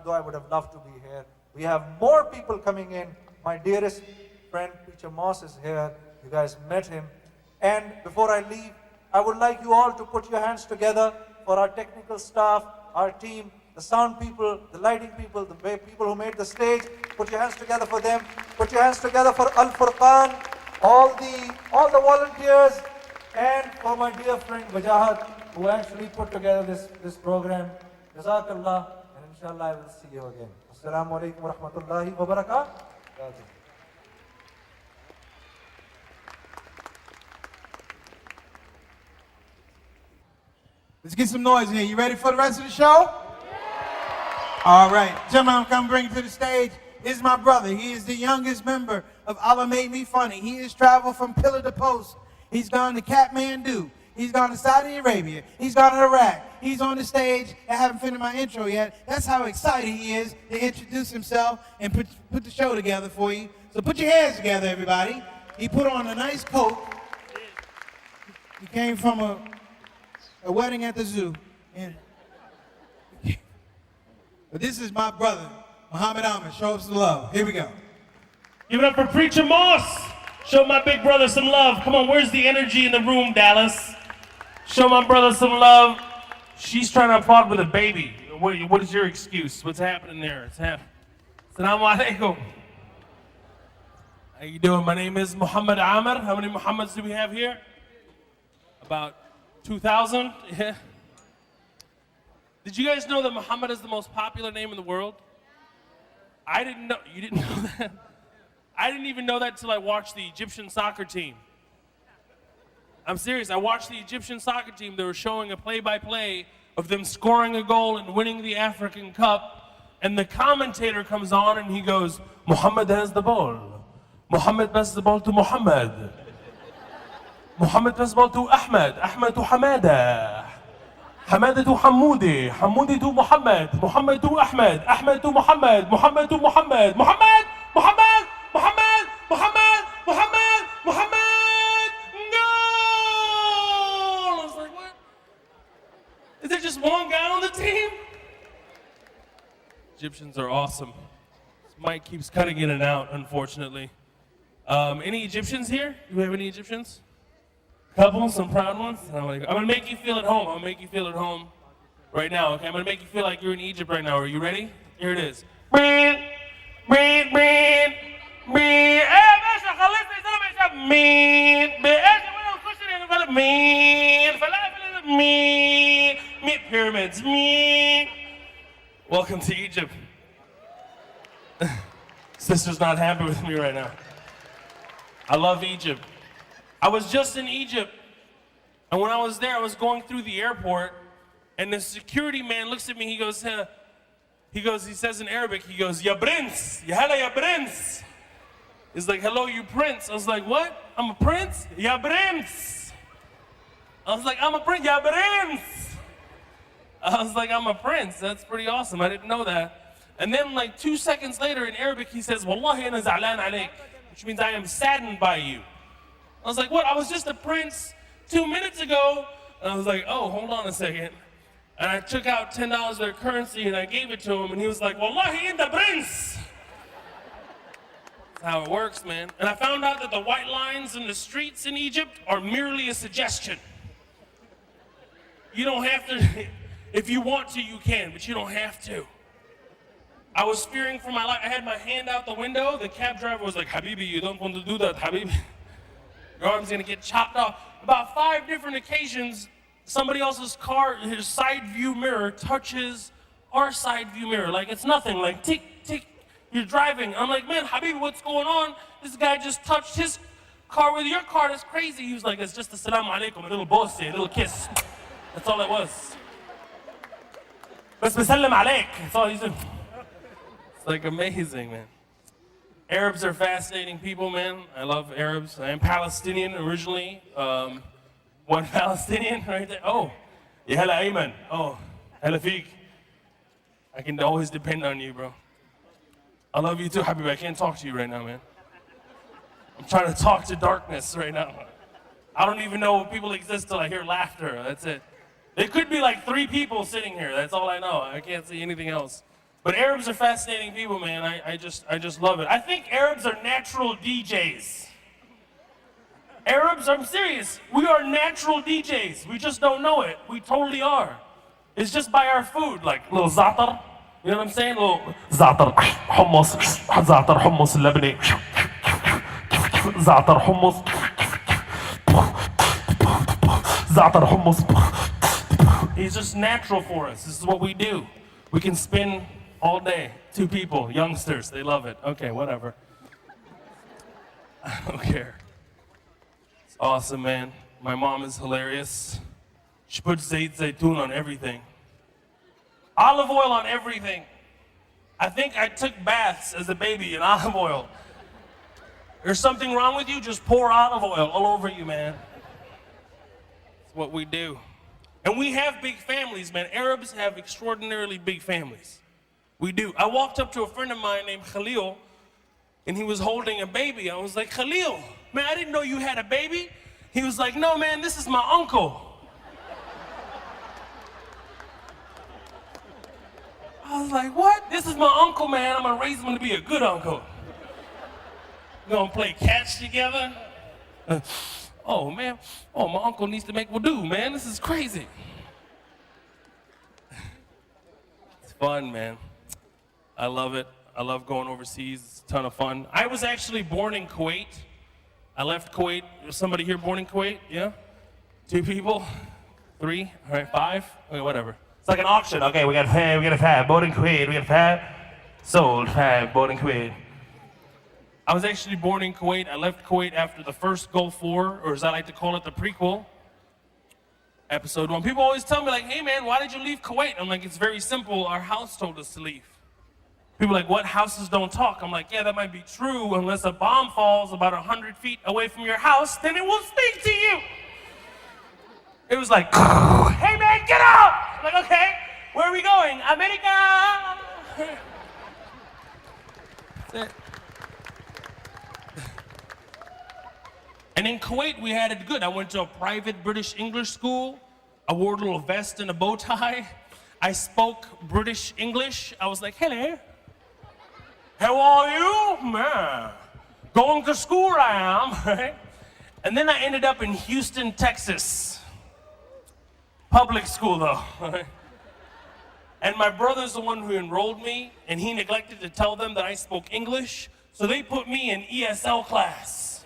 though I would have loved to be here. We have more people coming in. My dearest friend Preacher Moss is here. You guys met him. And before I leave, I would like you all to put your hands together for our technical staff, our team, the sound people, the lighting people, the people who made the stage. Put your hands together for them. Put your hands together for Al-Furqaan, all the volunteers, and for my dear friend Wajahat, who actually put together this program. Jazakallah, and inshallah I will see you again. Assalamu alaikum wa rahmatullahi wa barakatuh. Let's get some noise in here. You ready for the rest of the show? All right. Gentlemen, I'm going to bring you to the stage. This is my brother. He is the youngest member of Allah Made Me Funny. He has traveled from pillar to post. He's gone to Kathmandu. He's gone to Saudi Arabia. He's gone to Iraq. He's on the stage. I haven't finished my intro yet. That's how excited he is to introduce himself and put the show together for you. So put your hands together, everybody. He put on a nice coat. He came from a wedding at the zoo. But this is my brother, Muhammad Ahmed. Show us some love. Here we go. Give it up for Preacher Moss. Show my big brother some love. Come on, where's the energy in the room, Dallas? Show my brother some love. She's trying to applaud with a baby. What is your excuse? What's happening there? Assalamu alaikum. How you doing? My name is Muhammad Amr. How many Muhammads do we have here? About 2,000? Yeah. Did you guys know that Muhammad is the most popular name in the world? I didn't know. You didn't know that? I didn't even know that until I watched the Egyptian soccer team. I'm serious. I watched the Egyptian soccer team. They were showing a play-by-play of them scoring a goal and winning the African Cup. And the commentator comes on and he goes, Muhammad has the ball. Muhammad passes the ball to Muhammad. Muhammad passes the ball to Ahmed. Ahmed to Hamada. Hamada to Hamoudi. Hamoudi to Muhammad. Muhammad to Ahmed. Ahmed to Muhammad. Muhammad to Muhammad. Muhammad! Muhammad! Muhammad! Muhammad! Muhammad! Muhammad! Goal! I was like, what? Is there just one guy on the team? Egyptians are awesome. This mic keeps cutting in and out, unfortunately. Any Egyptians here? Do we have any Egyptians? Couple, some proud ones? I'm gonna make you feel at home. I'm gonna make you feel at home right now, okay? I'm gonna make you feel like you're in Egypt right now. Are you ready? Here it is. Pyramids. Welcome to Egypt. Sister's not happy with me right now. I love Egypt. I was just in Egypt, and when I was there, I was going through the airport, and the security man looks at me. He says in Arabic, he goes, "Ya prince, ya hala ya prince." He's like, "Hello, you prince." I was like, "What? I'm a prince? Ya prince." I was like, "I'm a prince, ya prince." I was like, "I'm a prince." That's pretty awesome. I didn't know that. And then like 2 seconds later in Arabic, he says, "Wallahi ana za'lan alayk," which means I am saddened by you. I was like, "What? I was just a prince 2 minutes ago." And I was like, "Oh, hold on a second." And I took out $10 of their currency and I gave it to him, and he was like, "Wallahi inta prince." That's how it works, man. And I found out that the white lines in the streets in Egypt are merely a suggestion. You don't have to, if you want to, you can, but you don't have to. I was fearing for my life. I had my hand out the window. The cab driver was like, "Habibi, you don't want to do that, Habibi. Your arm's gonna get chopped off." About 5 different occasions, somebody else's car, his side view mirror touches our side view mirror. Like it's nothing, like tick, tick, you're driving. I'm like, "Man, Habibi, what's going on? This guy just touched his car with your car, that's crazy." He was like, "It's just assalamu alaikum, a little bossy, a little kiss." That's all it was. Bas bisallim alaik, that's all he's doing. It's like amazing, man. Arabs are fascinating people, man. I love Arabs. I am Palestinian originally. One Palestinian right there. Oh, ya hala Ayman. Oh, hala feek. I can always depend on you, bro. I love you too, Habib. I can't talk to you right now, man. I'm trying to talk to darkness right now. I don't even know if people exist till I hear laughter. That's it. There could be like 3 people sitting here. That's all I know. I can't see anything else. But Arabs are fascinating people, man. I just love it. I think Arabs are natural DJs. Arabs, I'm serious. We are natural DJs. We just don't know it. We totally are. It's just by our food, like little za'atar. You know what I'm saying? Little za'atar, hummus, za'atar, hummus, lebni. Za'atar, hummus. Za'atar, hummus. It's just natural for us. This is what we do. We can spin all day. 2 people, youngsters, they love it. Okay, whatever. I don't care. It's awesome, man. My mom is hilarious. She puts zayt zaytun on everything. Olive oil on everything. I think I took baths as a baby in olive oil. There's something wrong with you, just pour olive oil all over you, man. It's what we do. And we have big families, man. Arabs have extraordinarily big families. We do. I walked up to a friend of mine named Khalil, and he was holding a baby. I was like, "Khalil, man, I didn't know you had a baby." He was like, "No, man, this is my uncle." I was like, "What? This is my uncle, man. I'm gonna raise him to be a good uncle. We're gonna play catch together." Oh, man. Oh, my uncle needs to make wudu, man. This is crazy. It's fun, man. I love it. I love going overseas. It's a ton of fun. I was actually born in Kuwait. I left Kuwait. Was somebody here born in Kuwait? Yeah? 2 people? 3? All right, 5? Okay, whatever. It's like an auction. Okay, we got 5. Born in Kuwait. We got 5. Sold 5. Born in Kuwait. I was actually born in Kuwait. I left Kuwait after the first Gulf War, or as I like to call it, the prequel, episode 1. People always tell me, like, "Hey, man, why did you leave Kuwait?" I'm like, "It's very simple. Our house told us to leave." People are like, "What? Houses don't talk?" I'm like, "Yeah, that might be true unless a bomb falls about 100 feet away from your house, then it will speak to you." It was like, "Hey, man, get out!" I'm like, "Okay, where are we going?" "America!" That's it. And in Kuwait, we had it good. I went to a private British English school. I wore a little vest and a bow tie. I spoke British English. I was like, hello. How are you? Man, going to school I am, right? And then I ended up in Houston, Texas. Public school though. And my brother's the one who enrolled me, and he neglected to tell them that I spoke English, so they put me in ESL class.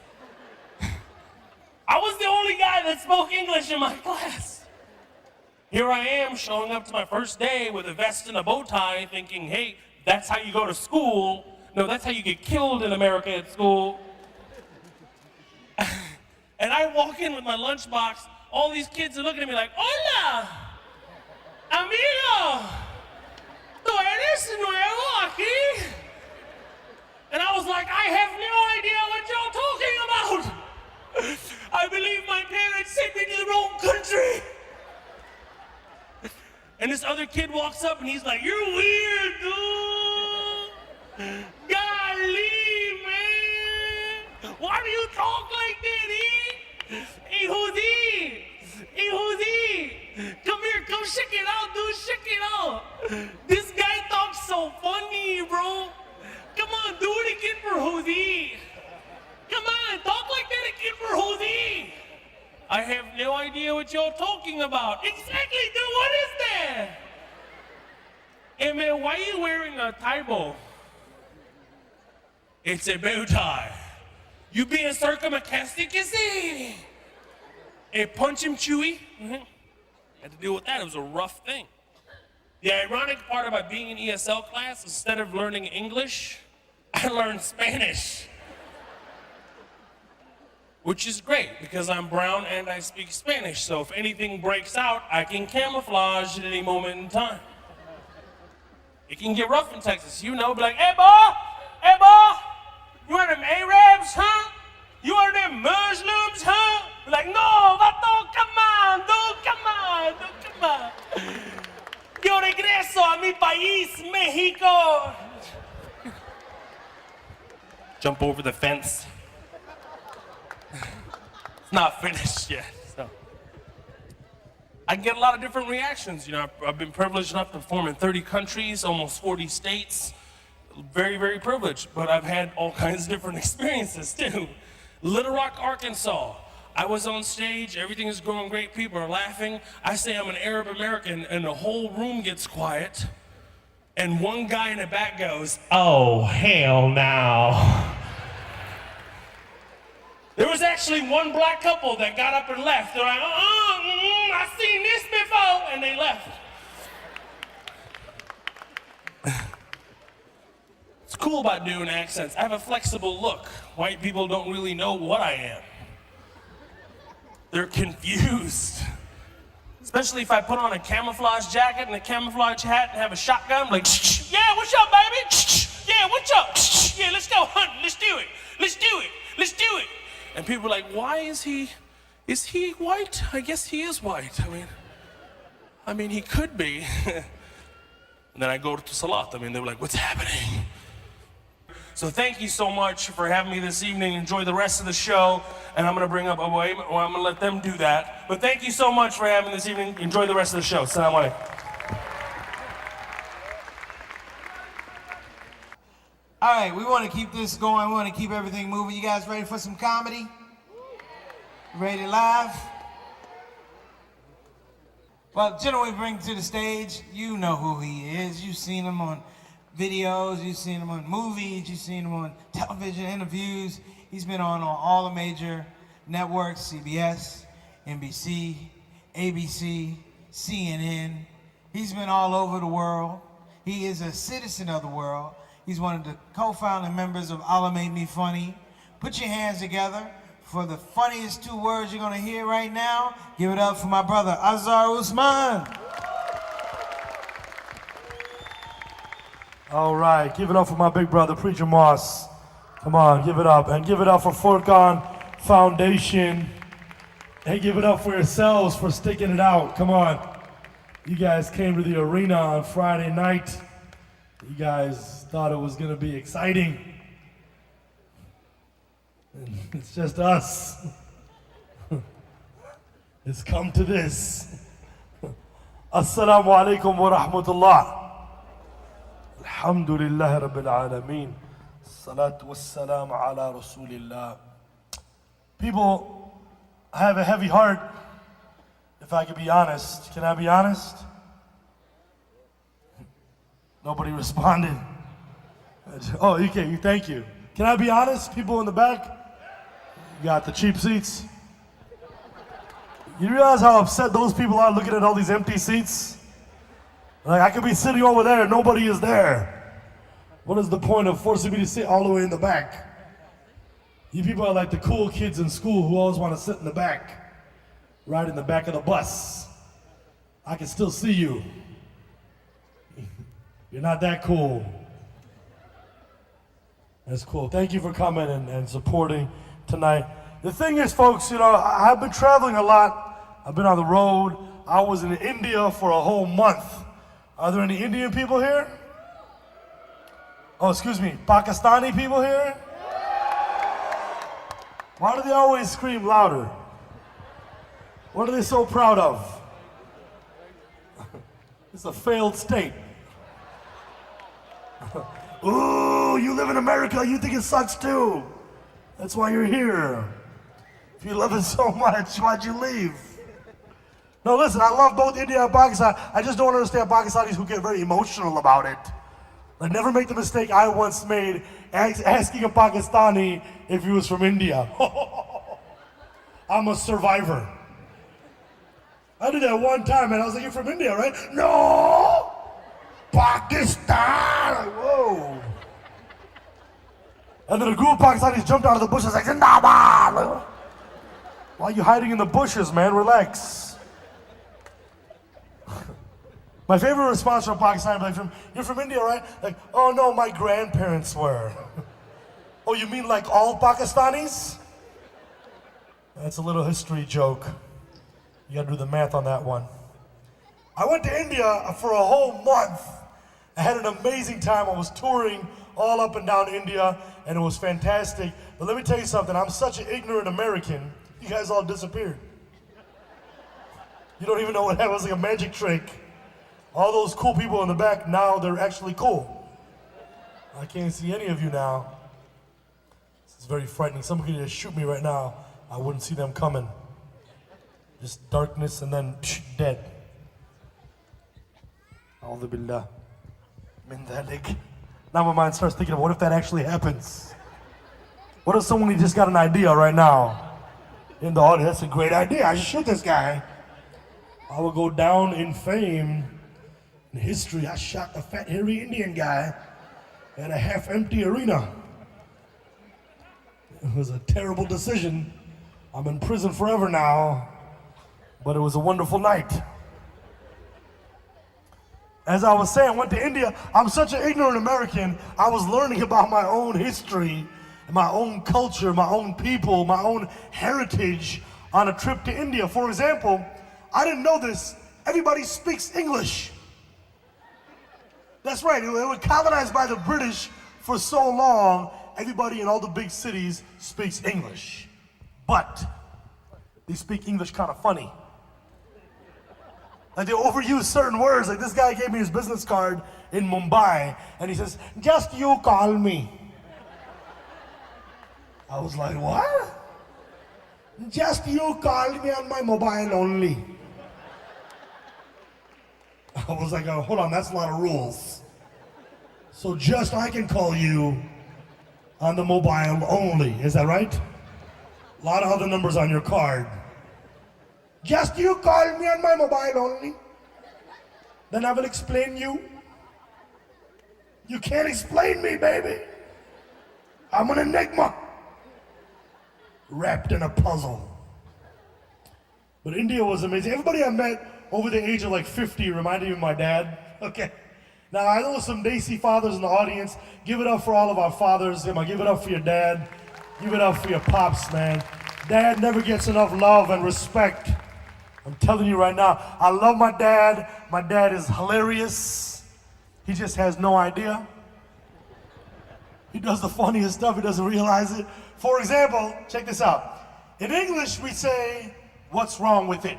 I was the only guy that spoke English in my class. Here I am showing up to my first day with a vest and a bow tie thinking, hey, that's how you go to school. No, that's how you get killed in America at school. And I walk in with my lunchbox, all these kids are looking at me like, hola, amigo, tú eres nuevo aquí? And I was like, I have no idea what y'all talking about. I believe my parents sent me to the wrong country. And this other kid walks up and he's like, you're weird, dude. Golly, man. Why do you talk like that, eh? Ihudi. Come here, come check it out, dude, check it out. This guy talks so funny, bro. Come on, do it again for Hudi. Come on, talk like that again for Hudi. I have no idea what you're talking about. Exactly, dude, what is that? Hey man, why are you wearing a tie bow? It's a bow tie. You being sarcastic, is it? Hey, punch him, Chewy. Had to deal with that, it was a rough thing. The ironic part about being in ESL class, instead of learning English, I learned Spanish. Which is great, because I'm brown and I speak Spanish, so if anything breaks out, I can camouflage at any moment in time. It can get rough in Texas, you know, be like, hey boy, you one of them Arabs, huh? You one of them Muslims, huh? Be like, no, vato, come on. Yo regreso a mi país, Mexico. Jump over the fence. It's not finished yet, so. I get a lot of different reactions. You know, I've been privileged enough to perform in 30 countries, almost 40 states. Very, very privileged, but I've had all kinds of different experiences too. Little Rock, Arkansas. I was on stage, everything is going great, people are laughing. I say I'm an Arab American, and the whole room gets quiet. And one guy in the back goes, oh, hell no. There was actually one black couple that got up and left. They're like, I've seen this before, and they left. What's cool about doing accents, I have a flexible look. White people don't really know what I am. They're confused. Especially if I put on a camouflage jacket and a camouflage hat and have a shotgun, like, yeah, what's up, baby? Yeah, what's up? Yeah, let's go hunting, let's do it. And people are like, why is he white? I guess he is white. I mean, he could be. And then I go to Salat, they were like, what's happening? So thank you so much for having me this evening. Enjoy the rest of the show. And I'm gonna bring up Away, or I'm gonna let them do that. But thank you so much for having me this evening. Enjoy the rest of the show. Assalamu alaikum. All right, we want to keep this going. We want to keep everything moving. You guys ready for some comedy? Ready to laugh? Well, the gentleman we bring to the stage, you know who he is. You've seen him on videos, you've seen him on movies, you've seen him on television interviews. He's been on all the major networks, CBS, NBC, ABC, CNN. He's been all over the world. He is a citizen of the world. He's one of the co-founding members of Allah Made Me Funny. Put your hands together for the funniest two words you're gonna hear right now. Give it up for my brother, Azhar Usman. All right, give it up for my big brother, Preacher Moss. Come on, give it up. And give it up for Furqaan Foundation. Hey, give it up for yourselves for sticking it out. Come on. You guys came to the arena on Friday night. You guys thought it was going to be exciting. And it's just us. It's come to this. Assalamu alaikum wa rahmatullah. Alhamdulillah rabbil alameen. Salatu wassalam ala rasulillah. People, I have a heavy heart. If I could be honest, can I be honest? Nobody responded. Oh, okay, thank you. Can I be honest? People in the back, you got the cheap seats. You realize how upset those people are looking at all these empty seats? Like, I could be sitting over there, nobody is there. What is the point of forcing me to sit all the way in the back? You people are like the cool kids in school who always want to sit in the back, right in the back of the bus. I can still see you. You're not that cool. That's cool. Thank you for coming and supporting tonight. The thing is, folks, you know, I've been traveling a lot. I've been on the road. I was in India for a whole month. Are there any Indian people here? Oh, excuse me, Pakistani people here? Why do they always scream louder? What are they so proud of? It's a failed state. Ooh, you live in America, you think it sucks too. That's why you're here. If you love it so much, why'd you leave? No, listen, I love both India and Pakistan. I just don't understand Pakistanis who get very emotional about it. Like, never make the mistake I once made asking a Pakistani if he was from India. I'm a survivor. I did that one time and I was like, you're from India, right? No! Pakistan! Like, whoa. And then a group of Pakistanis jumped out of the bushes like, Zindabad! Like, why are you hiding in the bushes, man? Relax. My favorite response from Pakistan, like, you're from India, right? Like, oh no, my grandparents were. Oh, you mean like all Pakistanis? That's a little history joke. You gotta do the math on that one. I went to India for a whole month. I had an amazing time. I was touring all up and down India, and it was fantastic. But let me tell you something, I'm such an ignorant American, you guys all disappeared. You don't even know what happened. It was like a magic trick. All those cool people in the back, now they're actually cool. I can't see any of you now. This is very frightening. Somebody could just shoot me right now. I wouldn't see them coming. Just darkness and then dead. A'udhu billah min dhalik. Now my mind starts thinking, what if that actually happens? What if someone just got an idea right now? In the audience, that's a great idea. I should shoot this guy. I will go down in fame. In history, I shot a fat, hairy Indian guy at a half-empty arena. It was a terrible decision. I'm in prison forever now, but it was a wonderful night. As I was saying, I went to India. I'm such an ignorant American. I was learning about my own history, my own culture, my own people, my own heritage on a trip to India. For example, I didn't know this. Everybody speaks English. That's right, it was colonized by the British for so long, everybody in all the big cities speaks English. But they speak English kind of funny. Like, they overuse certain words. Like, this guy gave me his business card in Mumbai, and he says, just you call me. I was like, what? Just you call me on my mobile only. I was like, oh, hold on, that's a lot of rules. So just I can call you on the mobile only, is that right? A lot of other numbers on your card. Just you call me on my mobile only. Then I will explain you. You can't explain me, baby. I'm an enigma. Wrapped in a puzzle. But India was amazing. Everybody I met over the age of like 50 reminded me of my dad. Okay. Now I know some Desi fathers in the audience. Give it up for all of our fathers. Give it up for your dad. Give it up for your pops, man. Dad never gets enough love and respect. I'm telling you right now, I love my dad. My dad is hilarious. He just has no idea. He does the funniest stuff, he doesn't realize it. For example, check this out. In English, we say, what's wrong with it?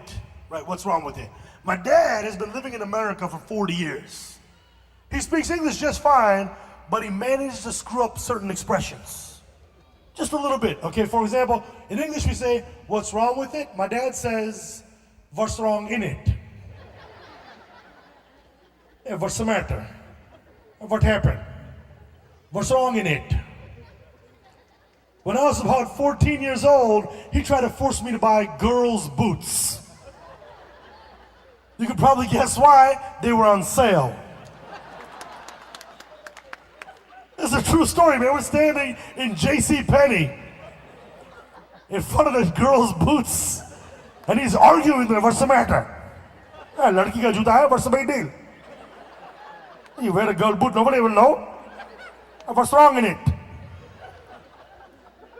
Right, what's wrong with it? My dad has been living in America for 40 years. He speaks English just fine, but he manages to screw up certain expressions. Just a little bit, okay? For example, in English we say, what's wrong with it? My dad says, what's wrong in it? Yeah, what's the matter? What happened? What's wrong in it? When I was about 14 years old, he tried to force me to buy girls' boots. You can probably guess why. They were on sale. It's a true story, man. We're standing in JCPenney in front of the girls' boots, and he's arguing with them. What's the matter? "Ah, ladki ka juta hai, what's the big deal? You wear a girl boot, nobody will know. What's wrong in it?"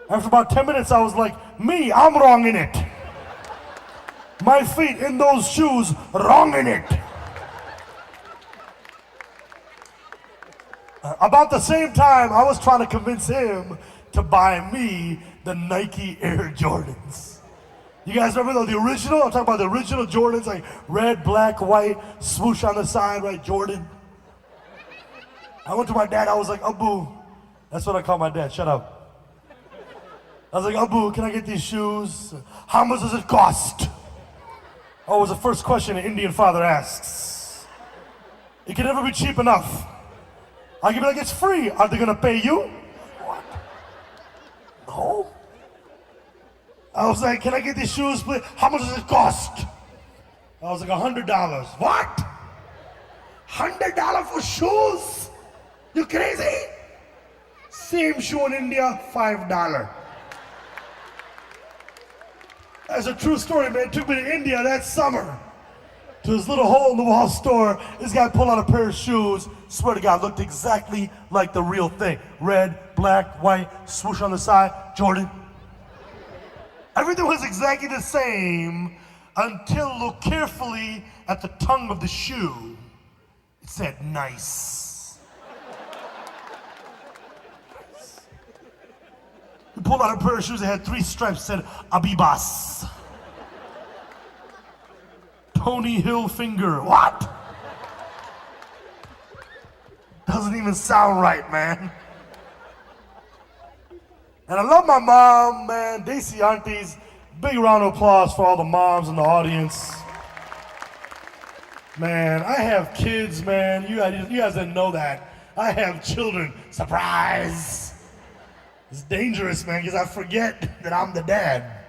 After about 10 minutes, I was like, me, I'm wrong in it. My feet in those shoes, wrong in it. About the same time, I was trying to convince him to buy me the Nike Air Jordans. You guys remember the original? I'm talking about the original Jordans, like red, black, white, swoosh on the side, right, Jordan. I went to my dad, I was like, Abu, that's what I call my dad, shut up. I was like, Abu, can I get these shoes? How much does it cost? Oh, was the first question an Indian father asks. It can never be cheap enough. I can be like, it's free. Are they gonna pay you? What? No. I was like, can I get these shoes, please? How much does it cost? I was like, $100. What? $100 for shoes? You crazy? Same shoe in India, $5. That's a true story, man. It took me to India that summer to this little hole in the wall store. This guy pulled out a pair of shoes. Swear to God, looked exactly like the real thing. Red, black, white, swoosh on the side, Jordan. Everything was exactly the same until look carefully at the tongue of the shoe. It said nice. He pulled out a pair of shoes that had 3 stripes, said Abibas. Tony Hilfiger. What? Doesn't even sound right, man. And I love my mom, man. Daisy aunties. Big round of applause for all the moms in the audience. Man, I have kids, man. You guys didn't know that. I have children. Surprise! It's dangerous, man, because I forget that I'm the dad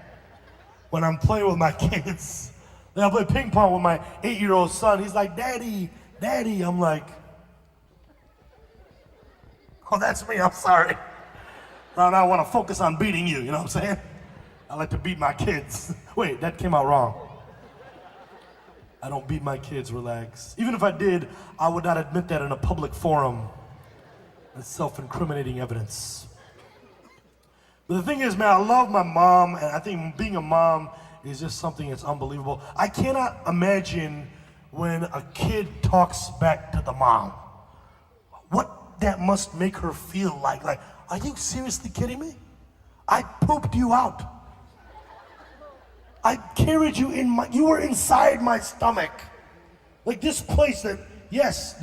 when I'm playing with my kids. Then I play ping pong with my 8-year-old son. He's like, Daddy, Daddy. I'm like, oh, that's me, I'm sorry. Now I want to focus on beating you, you know what I'm saying? I like to beat my kids. Wait, that came out wrong. I don't beat my kids, relax. Even if I did, I would not admit that in a public forum. That's self-incriminating evidence. But the thing is, man, I love my mom, and I think being a mom is just something that's unbelievable. I cannot imagine when a kid talks back to the mom. What that must make her feel like. Like, are you seriously kidding me? I pooped you out. I carried you you were inside my stomach. Like this place that, yes,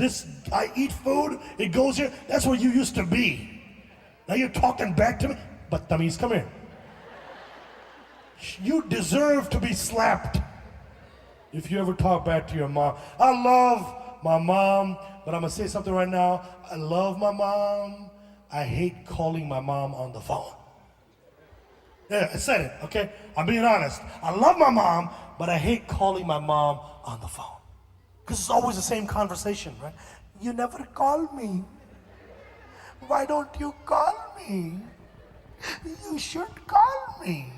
I eat food, it goes here, that's where you used to be. Now you're talking back to me? But Tamiz, come here. You deserve to be slapped if you ever talk back to your mom. I love my mom, but I'm gonna say something right now. I love my mom. I hate calling my mom on the phone. Yeah, I said it, okay? I'm being honest. I love my mom, but I hate calling my mom on the phone. Because it's always the same conversation, right? You never call me. Why don't you call me? You should call me.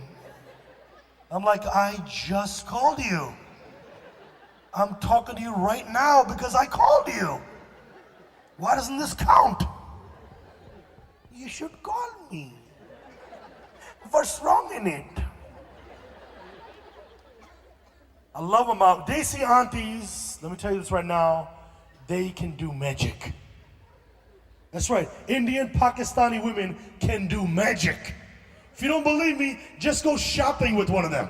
I'm like, I just called you. I'm talking to you right now because I called you. Why doesn't this count? You should call me. What's wrong in it? I love them out. Desi aunties, let me tell you this right now, they can do magic. That's right. Indian, Pakistani women can do magic. If you don't believe me, just go shopping with one of them.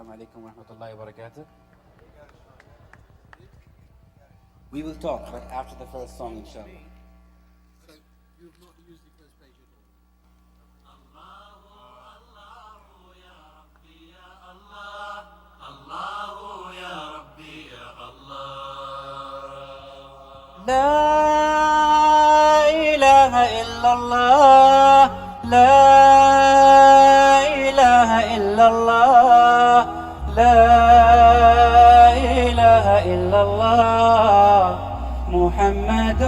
السلام عليكم ورحمة الله وبركاته. We will talk, but after the first song, inshallah. لا إله إلا الله لا إله إلا الله لا إله إلا الله محمد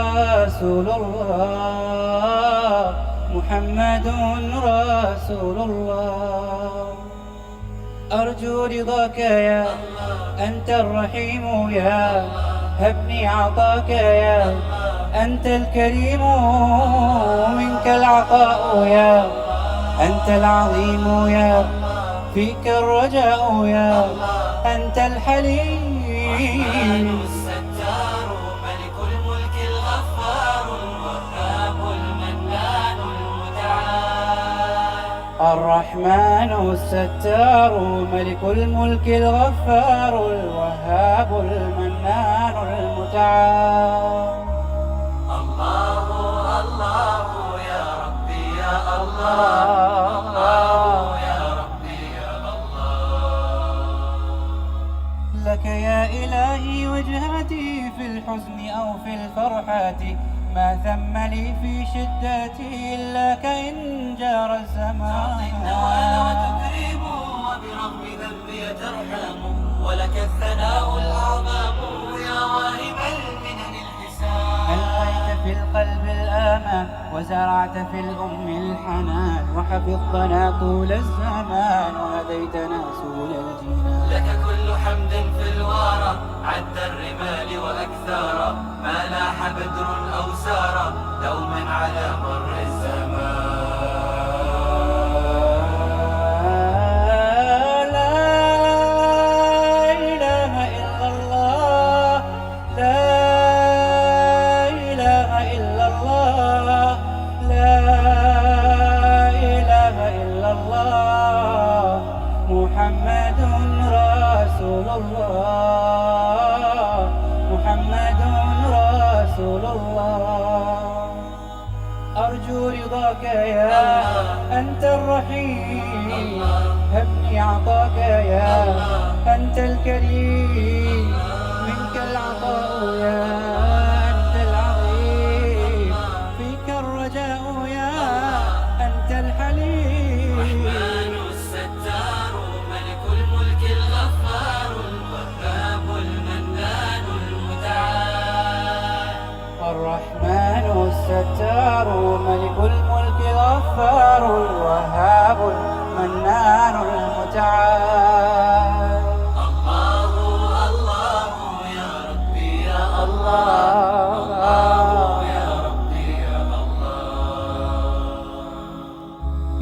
رسول الله محمد رسول الله أرجو رضاك يا أنت الرحيم يا هبني عطاك يا أنت الكريم منك العطاء يا أنت العظيم يا فيك الرجاء يا أنت الحليم الستار ملك الملك الغفار الوهاب المنان المتعال الرحمن الستار ملك الملك الغفار الوهاب المنان المتعال الله الله يا ربي يا الله الله يا ربي يا الله لك يا إلهي وجهتي في الحزن أو في الفرحات ما ثم لي في شدتي إلا كإن جار الزمان النوال وتكريم وبرغم ذنبي ترحم ولك الثناء الأعظم يا واهب المنن الحسان ألقيت في القلب الآمان وزرعت في الأم الحنان وحفظتنا طول الزمان وهديتنا سبل الجنان لك كل حمد في الوارى عد الرمال وأكثارا ما لاح بدر أو سارا دوما على مر الزمان لا إله إلا الله لا إله إلا الله لا إله إلا الله محمد رسول الله محمد رسول الله أرجو رضاك يا أنت الرحيم هبني عطاك يا أنت الكريم منك العطاء يا أنت العظيم فيك الرجاء يا أنت الحليم الرحمن الستار ملك الملك الغفار الوهاب المنان المتعال الرحمن الستار ملك الملك الغفار الوهاب المنان المتعال الله الله يا ربي يا الله الله يا ربي يا الله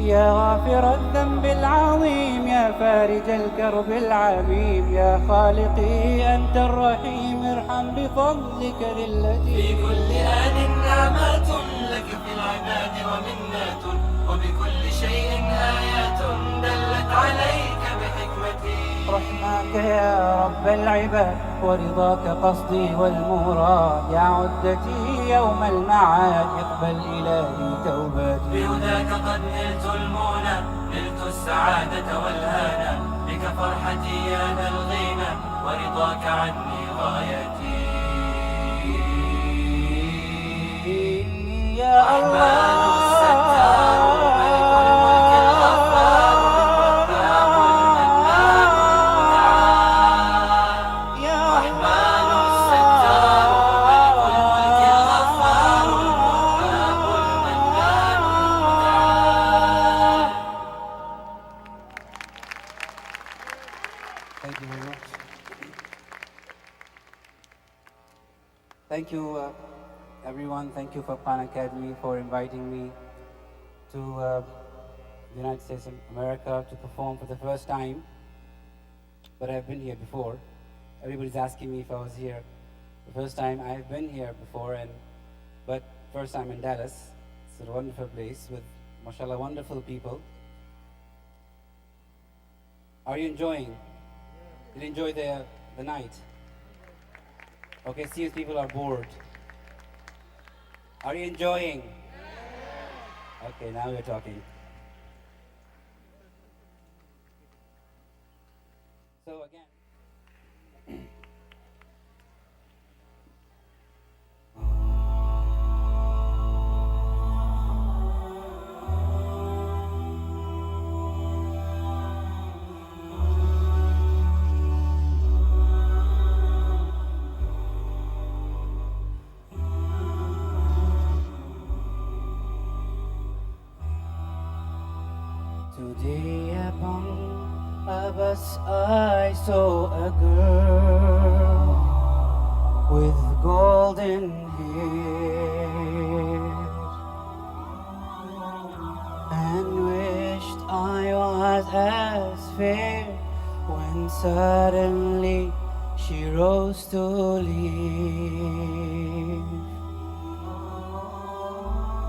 يا غافر الذنب العظيم يا فارج الكرب العميم يا خالقي أنت الرحيم ارحم بفضلك ذلتي في كل آن نعمات لك في العباد ومنات وبكل شيء آيات دلت عليك بحكمتي رحمك يا رب العباد ورضاك قصدي والمراد يا عدتي يوم المعاد اقبل إلهي توباتي بهداك قد نلت المنى نلت السعادة والهنا بك فرحتي يا ذا الغنى ورضاك عني غايتي يا الله الستار ملك الملك الغفار الوهاب المنان المتعال يا الرحمن الستار ملك الملك الغفار الوهاب المنان المتعال Thank you very much. Thank you, everyone. Thank you, Al-Furqaan Academy, for inviting me to the United States of America to perform for the first time. But I've been here before. Everybody's asking me if I was here the first time. I've been here before, but first time in Dallas. It's a wonderful place with, mashallah, wonderful people. Are you enjoying? Did you enjoy the night? Okay, seems people are bored. Are you enjoying? Okay, now we're talking. So again. Today upon a bus I saw a girl with golden hair and wished I was as fair when suddenly she rose to leave.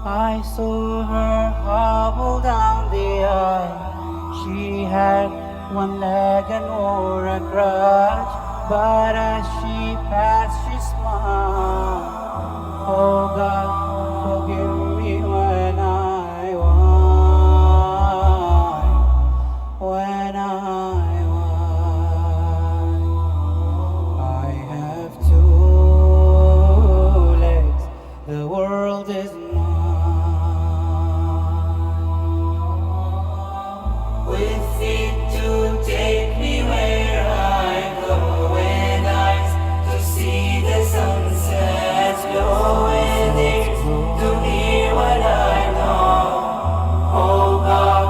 I saw her hobble down the aisle. She had one leg and wore a crutch, but as she passed, she smiled. Oh God, forgive me when I whine, when I whine. I have two legs, the world is mine. With feet to take me where I go, with eyes to see the sunsets glow, with ears to hear what I know. Oh God,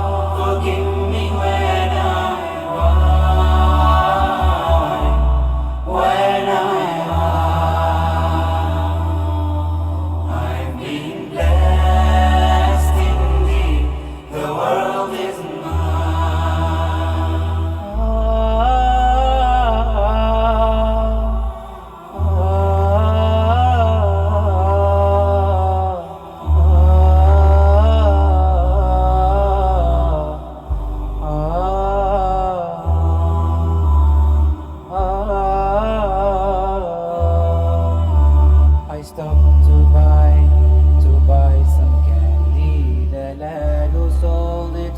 forgive me when I whine, when I whine. I've been blessed indeed, the world is mine. I stopped to buy some candy. The lad who sold it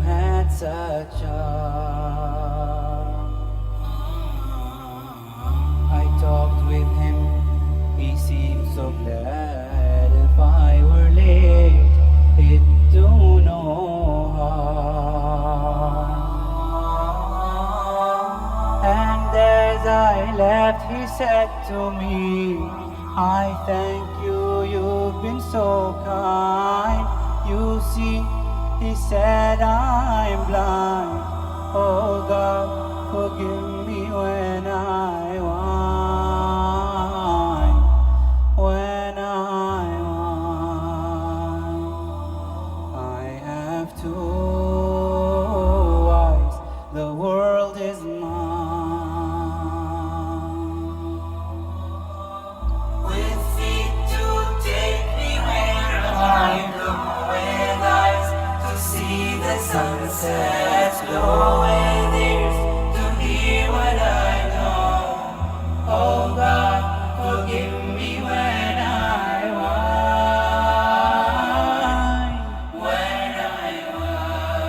had such charm. I talked with him, he seemed so glad. If I were late, it'd do no harm. And as I left, he said to me, I thank you, you've been so kind. You see, he said, I'm blind. Oh God, forgive me when I whine, when I whine. I have two eyes, the world is mine. With feet to take me where I go, with eyes to see the sunsets glow, with ears to hear what I know. Oh God, forgive me when I whine, when I whine.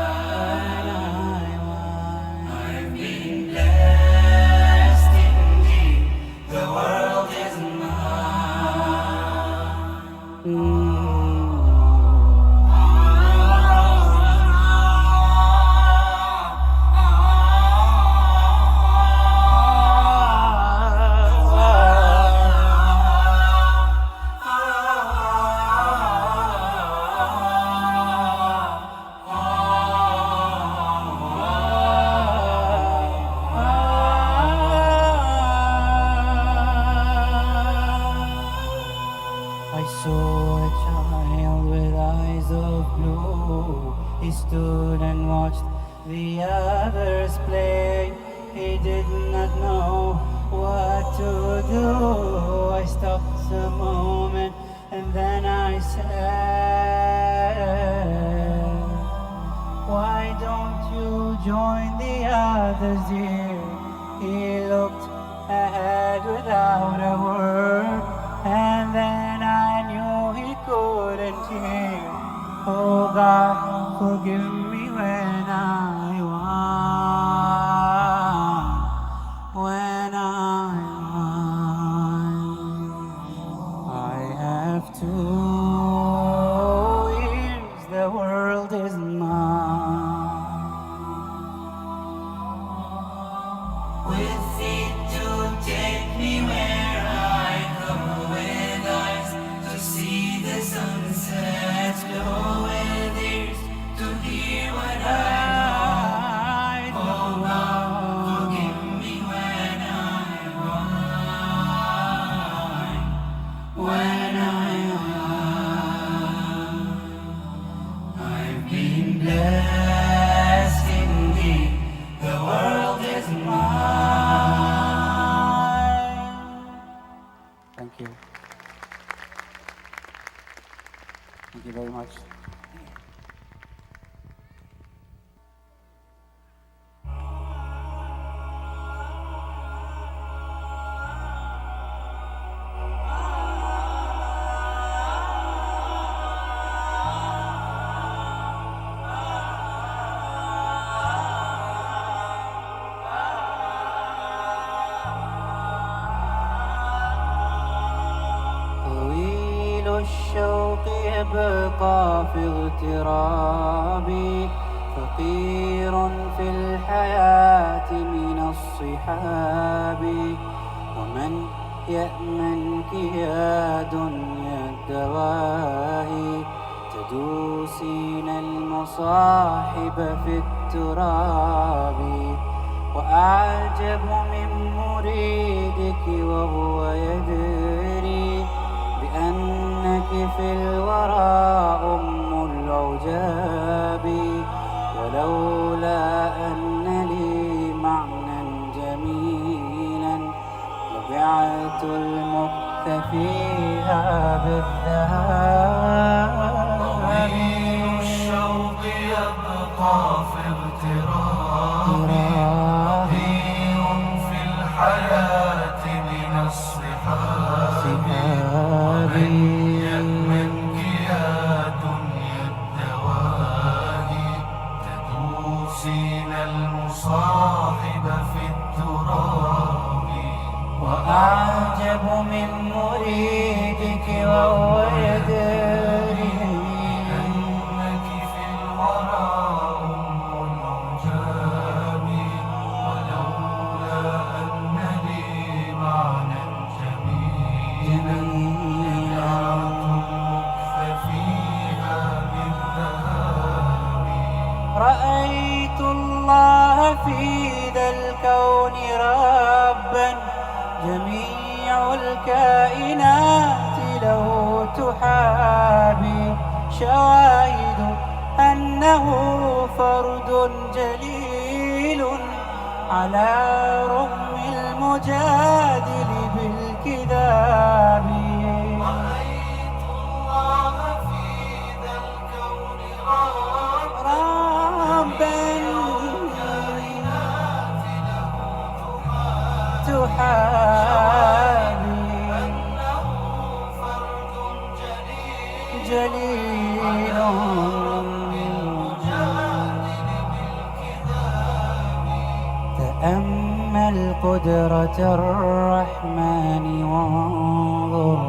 I've been blessed indeed, the world is mine. I saw a child with eyes of blue. He stood and watched the others play. He did not know what to do. I stopped a moment and then I said, why don't you mother's dear. He looked ahead without a word, and then I knew he couldn't hear. Oh God, forgive me when I want, I have 2 ears, the world is mine. With feet to take me where I go, with eyes to see the sunset glow, with ears to hear what I know. Oh God, forgive me when I've been blessed indeed. The world is mine. Thank you. Thank you very much. طويل الشوق يبقى في اغترابي، فقير في الحياة من al Shabaab, ومن يأمن يا دنيا الدواهي، تدوسين المصاحب في التراب. وأعجب من مريدك وهو يدري بأنك في الورى أم العجاب، ولولا أن لي معنى جميلا لبعت المخ فيها بالذهب. طويل الشوق يبقى في اغترابي، بطيء في الحياة من الصحاب، ومن يأمنك يا دنيا الدواهي، تدوسين المصاحب في التراب. وأعجب من مريدك وهو يدري أنك في الورى أم العجاب، ولولا أن لي معنى جميلا لبعت المكث فيها بالذهاب. رأيت الله في ذا الكون ربا، جميع الكائنات له تحابي، شواهد أنه فرد جليل على رغم المجادل بالكذاب. رأيت الله في ذا الكون ربا تحابي، أنه فرد جليل تأمل قدرة الرحمن وانظر،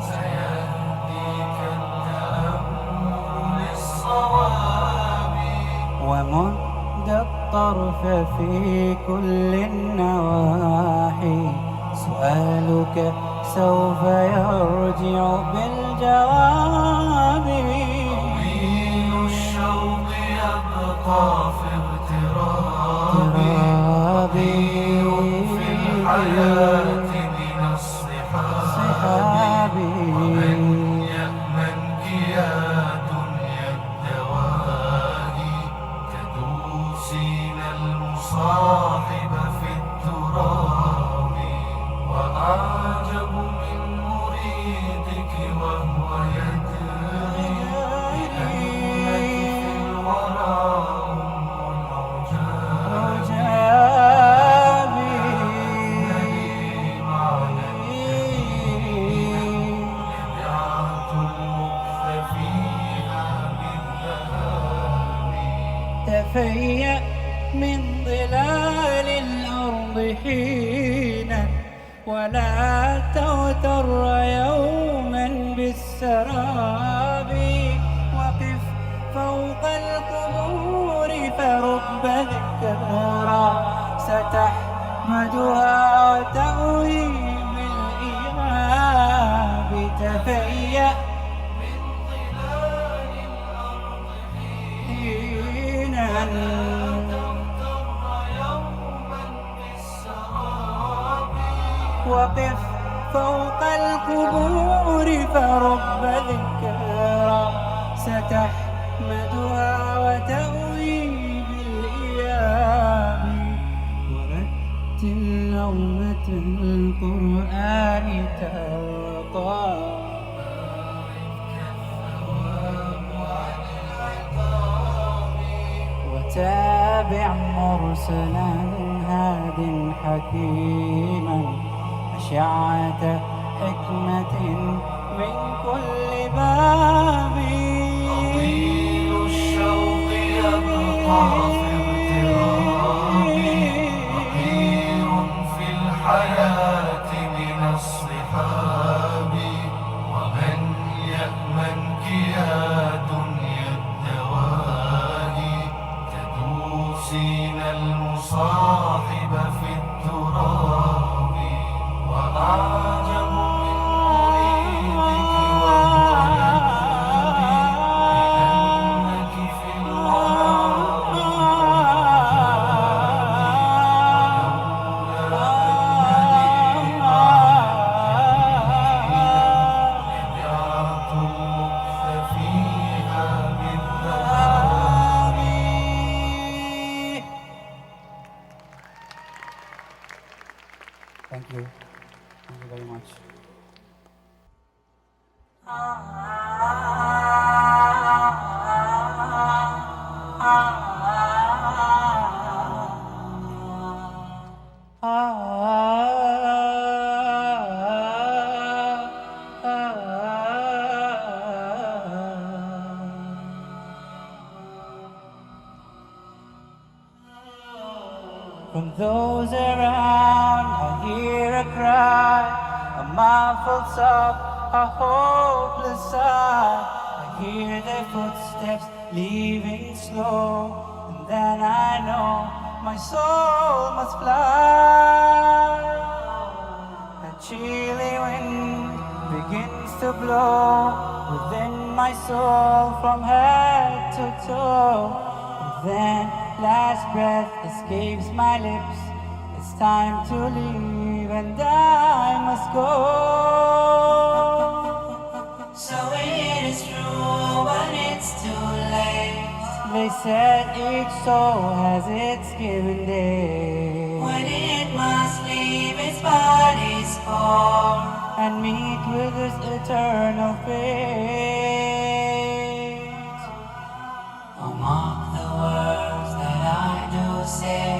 سيهديك التأمل للصواب. ومد الطرف في كل النواحي، سؤالك سوف يرجع بالجواب. طويل الشوق يبقى في اغترابي، بطيء في الحياة من الصحاب، ومن يأمنك يا دنيا الدواهي، تدوسين المصاحب في التراب. وأعجب من مريدك وهو يدري بأنك في الورى أم العجاب، تفيأ من ظلال الأرض حينا ولا تغتر يوما بالسراب وقف فوق القبور فرب ذكرى ستحمدها وتأوي بالإياب تفيأ من ظلال الأرض حينا وقف فوق القبور فرب ذكرى ستحمدها وتأوي بالإياب ورتل نغمة القرآن ترقى وتابع مرسلا هاد حكيما أشعة حكمة من كل باب طويل الشوق يبقى في اغترابي بقير في الحياة من الصحاب ومن يأمنك يا دنيا الدواهي تدوسين المصاحب في التراب وأعجب من مريدك والغياب لأنك في الغرام لدعة المكث فيها بالذهاب. Thank you. Thank you very much. From those around I hear a cry, a muffled sob, a hopeless sigh. I hear their footsteps leaving slow, and then I know my soul must fly. A chilly wind begins to blow within my soul from head to toe, and then last breath escapes my lips. It's time to leave and I must go. So it is true, but it's too late. They said each soul has its given day when it must leave its body's form and meet with its eternal fate. Oh, mark the words that I do say.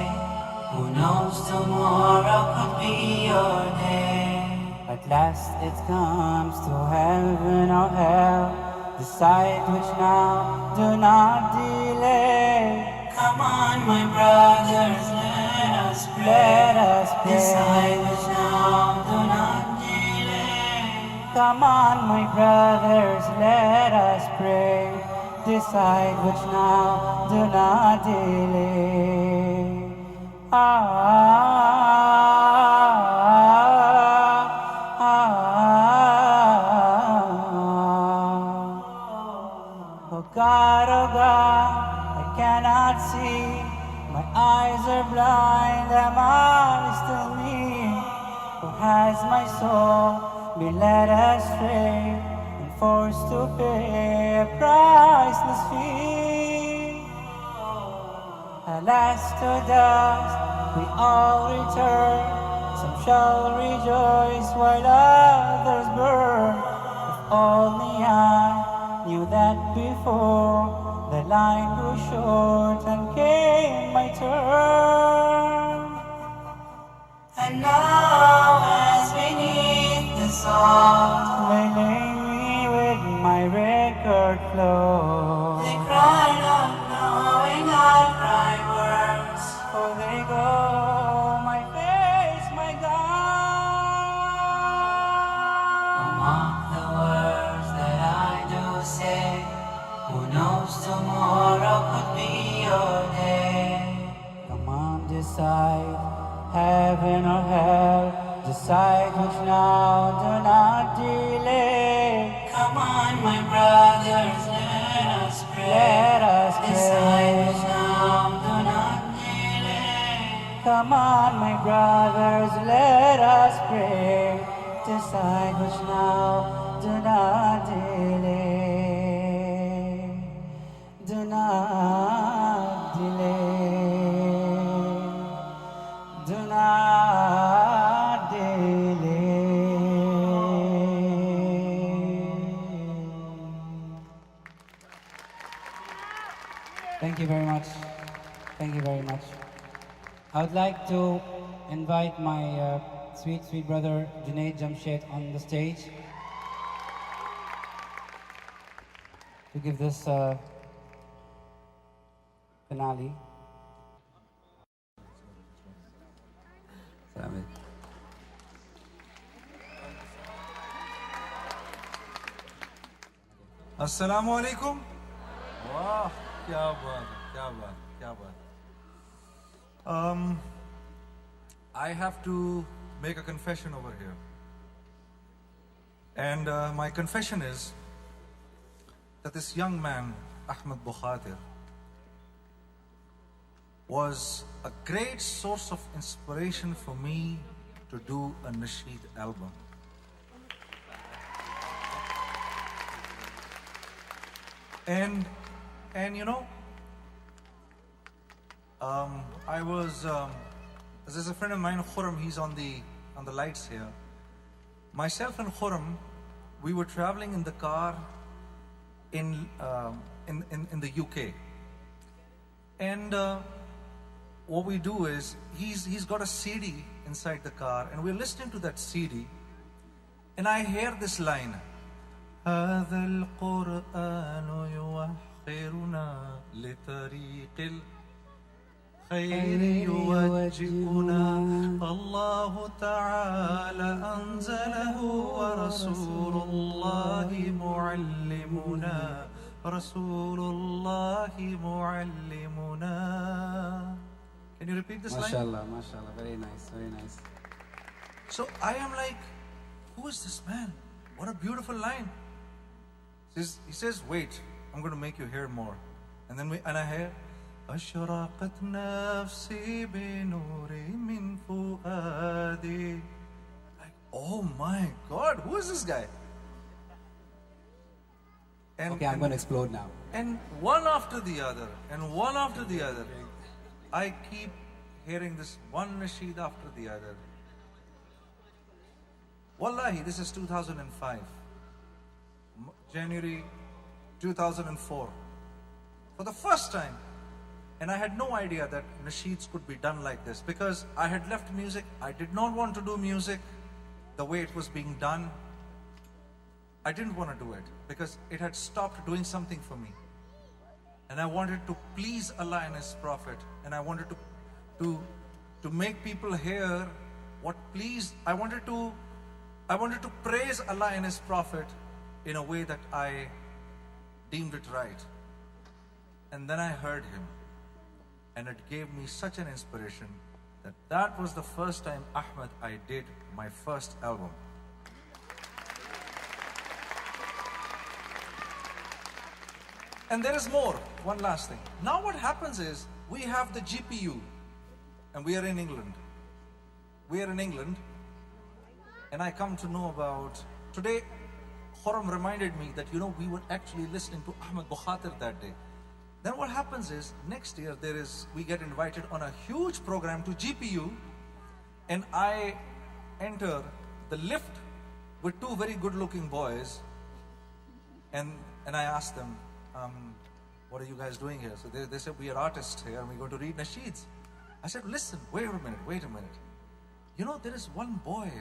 Who knows tomorrow could be your day. At last it comes to heaven or hell. Decide which now, do not delay. Come on, my brothers, let us pray. Let us pray. Decide which now, do not delay. Come on, my brothers, let us pray. Decide which now, do not delay. Oh God, I cannot see. My eyes are blind, am I still me? Or has my soul been led astray and forced to pay a priceless fee? Alas, to dust we all return. Some shall rejoice while others burn. If only I knew that before the line grew short and came my turn. And now, as beneath the salt, they lay me with my record flow. They cry not knowing I cry. knows tomorrow could be your day. Come on, decide, heaven or hell. Decide which now, do not delay. Come on, my brothers, let us pray. Let us pray. Decide which now, do not delay. Come on, my brothers, let us pray. Decide which now, do not delay. Do not delay. Do not delay. Thank you very much. Thank you very much. I would like to invite my sweet brother Junaid Jamshed on the stage to give this finale. Assalamu alaikum. Wow, kya baat, kya baat, kya baat. I have to make a confession over here. And my confession is that this young man, Ahmed Bukhatir, was a great source of inspiration for me to do a nasheed album. And you know, I was there's a friend of mine, Khurram, he's on the lights here. Myself and Khurram, we were traveling in the car in the UK. And what we do is, he's got a CD inside the car, and we're listening to that CD, and I hear this line, هذا القرآن يوحرنا لطريق الخير يوجهنا الله تعالى أنزله ورسول الله معلمنا رسول الله معلمنا. Can you repeat this line? MashaAllah, MashaAllah, very nice, very nice. So I am like, who is this man? What a beautiful line. He says, wait, I'm going to make you hear more. And I hear, أشرقت نفسي بنور من فؤادي. Like, oh my God, who is this guy? Okay, I'm going to explode now. And one after the other, I keep hearing this one nasheed after the other. Wallahi, this is 2005. January 2004. For the first time. And I had no idea that nasheeds could be done like this, because I had left music. I did not want to do music the way it was being done. I didn't want to do it because it had stopped doing something for me. And I wanted to please Allah and His Prophet. And I wanted to make people hear what pleased. I wanted to praise Allah and His Prophet in a way that I deemed it right. And then I heard him, and it gave me such an inspiration that was the first time, Ahmed, I did my first album. And there is more, one last thing. Now what happens is, we have the GPU, and we are in England. And I come to know about, today, Khurram reminded me that, we were actually listening to Ahmed Bukhatir that day. Then what happens is, next year we get invited on a huge program to GPU, and I enter the lift with two very good-looking boys, and I ask them, what are you guys doing here? So they said, we are artists here, and we're going to read nasheeds. I said, listen, wait a minute. There is one boy,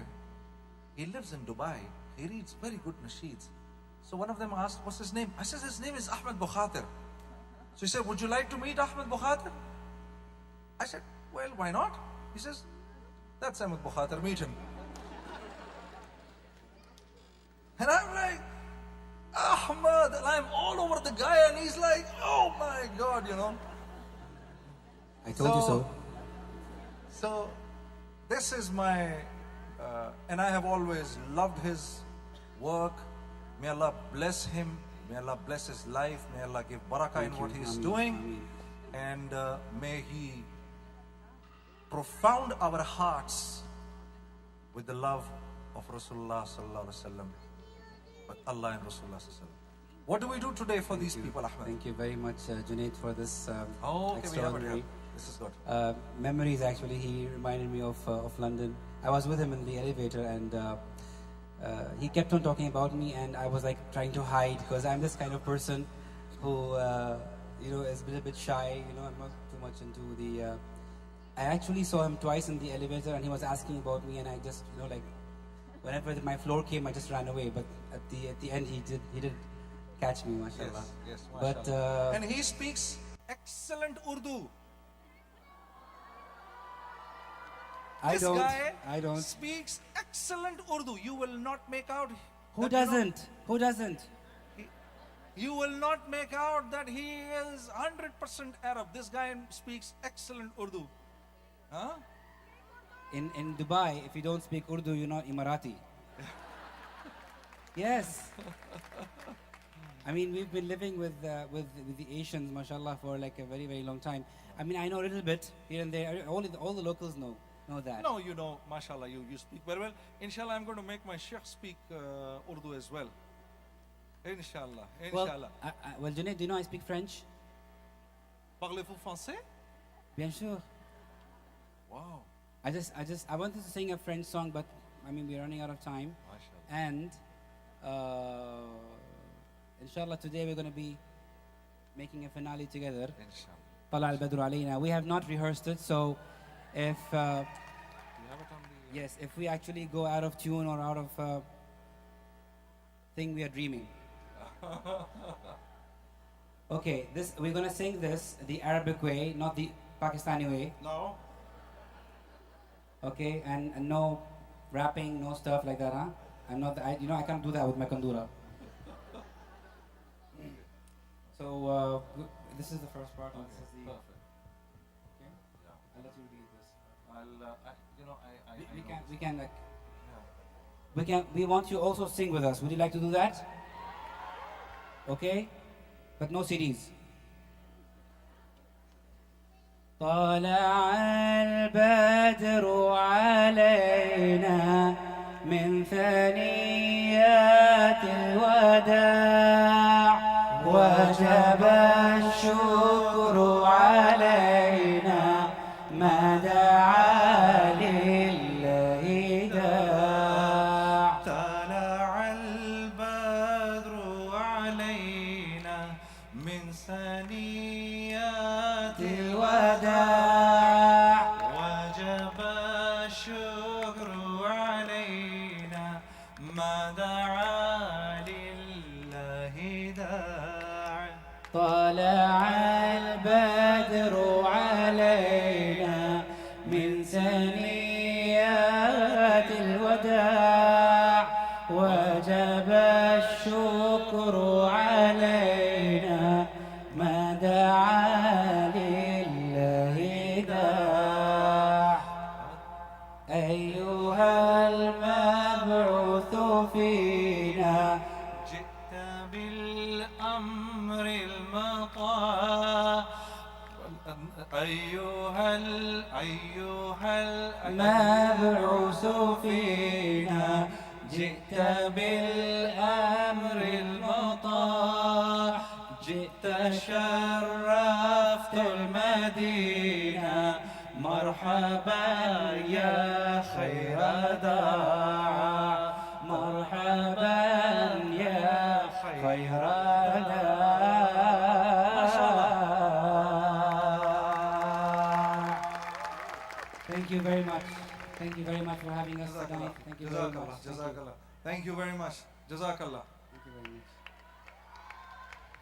he lives in Dubai, he reads very good nasheeds. So one of them asked, what's his name? I said, his name is Ahmed Bukhatir. So he said, would you like to meet Ahmed Bukhatir? I said, well, why not? He says, that's Ahmed Bukhatir, meet him. And I'm like, Ahmad, and I'm all over the guy, and he's like, oh my God, you know. I told you so. So, this is my, and I have always loved his work. May Allah bless him. May Allah bless his life. May Allah give barakah in what he's doing. And may he profound our hearts with the love of Rasulullah sallallahu alaihi wasallam, but Allah and Rasulullah sallallahu alaihi wasallam. What do we do today for these people, Ahmed? Thank you very much, Junaid, for this Okay, we have it extraordinary here. This is good. memories. Actually, he reminded me of London. I was with him in the elevator, and he kept on talking about me, and I was like trying to hide because I'm this kind of person who is a bit shy. I'm not too much into the. I actually saw him twice in the elevator, and he was asking about me, and I just like whenever my floor came, I just ran away. But at the end, he did catch me, mashallah. Yes, But and he speaks excellent Urdu. I This don't. speaks excellent Urdu. You will not make out. Who that, doesn't? Who doesn't? You will not make out that he is 100% Arab. This guy speaks excellent Urdu. Huh? In Dubai, if you don't speak Urdu, you're not Emirati. Yes. I mean, we've been living with the Asians, mashallah, for like a very, very long time. I mean, I know a little bit here and there. All the locals know that. No, you know, mashallah, you speak very well. Inshallah, I'm going to make my sheikh speak Urdu as well. Inshallah, inshallah. Well, Junaid, do you know I speak French? Parlez-vous français? Bien sûr. Wow. I wanted to sing a French song, but I mean, we're running out of time. Mashallah. And inshallah, today we're going to be making a finale together. Inshallah. طلع البدر علينا. We have not rehearsed it, so if You have it on the... yes, if we actually go out of tune or out of thing, we are dreaming. Okay, we're gonna sing this the Arabic way, not the Pakistani way. No. Okay, and no rapping, no stuff like that, huh? I can't do that with my kandura. So this is the first part. And this is the. Perfect. Okay. I'll let you read this. We want you also sing with us. Would you like to do that? Okay, but no CDs. طلع البدر علينا من ثنيات الوداع وجب الشكر علينا ما دعا لله داع طلع البدر علينا من ثنيات الوداع وجب الشكر علينا ما دعا لله داع طلع البدر علينا من ثنيات الوداع وجب الشكر علينا ما دعا لله داع أيها المبعوث فينا جئت بالأمر المطاع أيها المبعوث فينا جئت بالأمر المطاع جئت شرفت المدينة مرحبا يا خير داع مرحبا يا خير داع Thank you very much. Thank you very much for having us tonight. Thank you very much. Jazakallah. Thank you very much. Jazakallah. Thank you very much.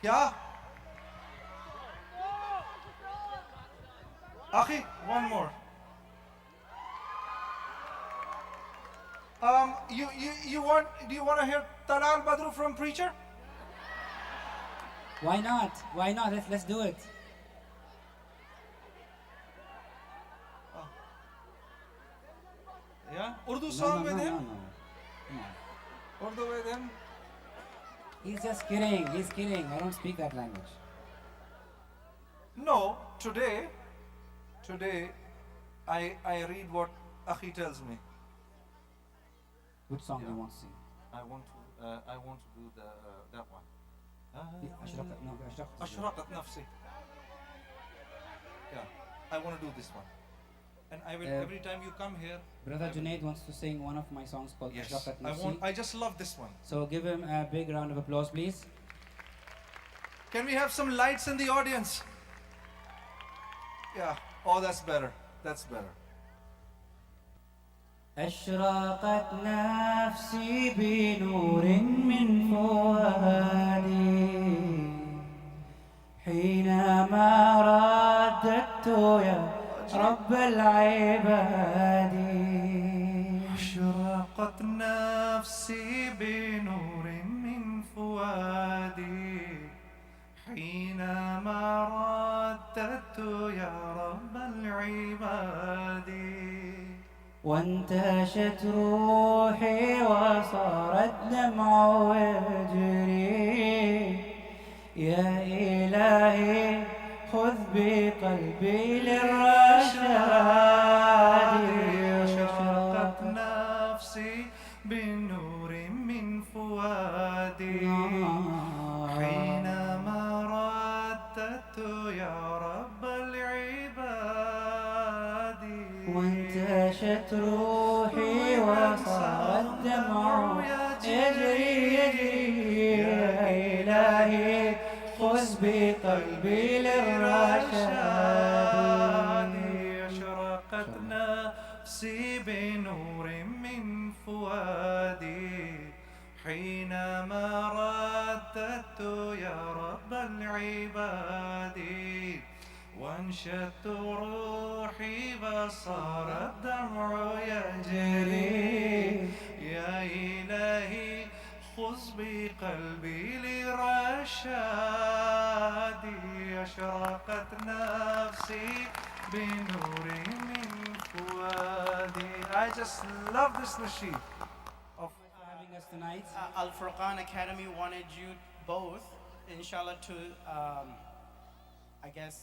Yeah? Akhi, one more. Do you want to hear Talal Badru from Preacher? Why not? Why not? Let's do it. Yeah? Urdu No, song no, with no, him? no, no. Come on. Urdu with him? He's just kidding. He's kidding. I don't speak that language. No, today, I read what Akhi tells me. Which song do you want to sing? I want to do that one. أشرقت أشرقت نفسي. Yeah, I want to do this one. And I will, every time you come here. Brother Junaid wants to sing one of my songs called Yes, أشرقت نفسي. I just love this one. So give him a big round of applause, please. Can we have some lights in the audience? Yeah. Oh, that's better. That's better. أشرقت نفسي بنور من فؤادي حينما رددت يا رب العباد. أشرقت نفسي بنور من فؤادي حينما رددت يا رب العباد. وانتشت روحي وصار الدمع يجري يا إلهي خذ بقلبي للرشاد. أشرقت نفسي بنور من فؤادي حينما رددت يا رب العباد. وانتشت روحي وصار الدمع يجري يا إلهي خذ بقلبي للرشاد. أشرقت نفسي بنور من فؤادي حينما رددت يا رب العباد. وانشدت روحي فصار الدمع يجري يا إلهي خذ بقلبي لرشاد. أشرقت نفسي بنور من فؤادي. I just love this nasheed. Having us tonight. Al-Furqaan Academy wanted you both, inshallah, to, I guess,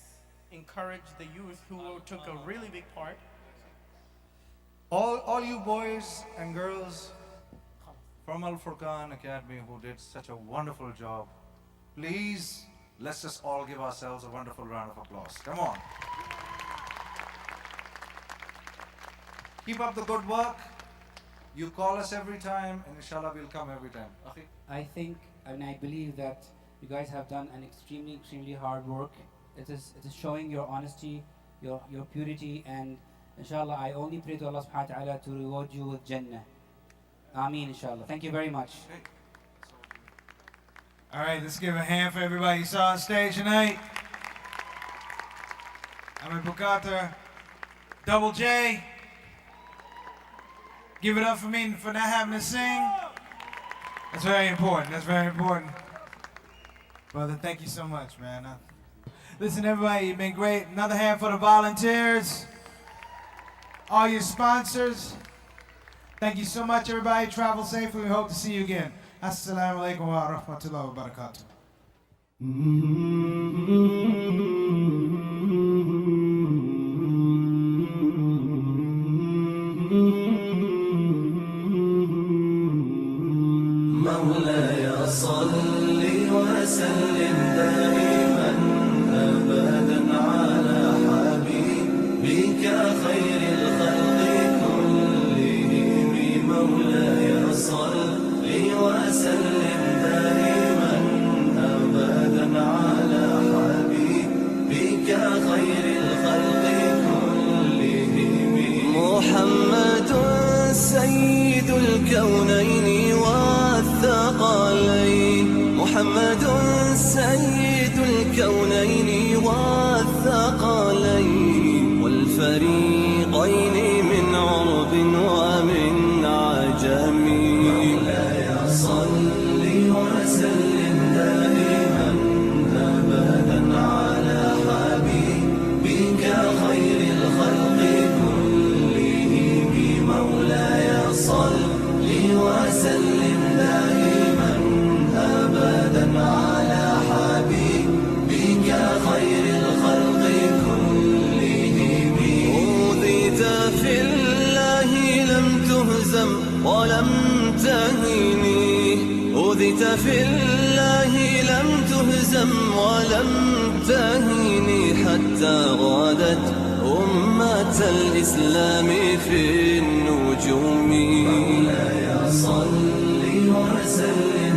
encourage the youth who took a really big part. All you boys and girls from Al-Furqaan Academy who did such a wonderful job, please, let's just all give ourselves a wonderful round of applause. Come on. Keep up the good work. You call us every time, and inshallah we'll come every time. Akhi? I think, and I believe that you guys have done an extremely hard work. It is showing your honesty, your purity, and inshallah I only pray to Allah subhanahu wa ta'ala to reward you with Jannah. Ameen, inshallah. Thank you very much. All right, let's give a hand for everybody you saw on stage tonight. Ahmed Bukata, Double J. Give it up for me for not having to sing. That's very important. That's very important. Brother, thank you so much, man. Listen, everybody, you've been great. Another hand for the volunteers. All your sponsors. Thank you so much, everybody. Travel safely. We hope to see you again. Assalamu alaikum wa rahmatullahi wa barakatuh. مولاي صل وسلم دائما أبدا على حبيبك خير الخلق كلهم. مولاي صل وسلم دائما أبدا على حبيبك ولم تهني، أوذيت في الله لم تهزم ولم تهني، حتى غادت أمة الإسلام في النجوم. مولاي صل وسلم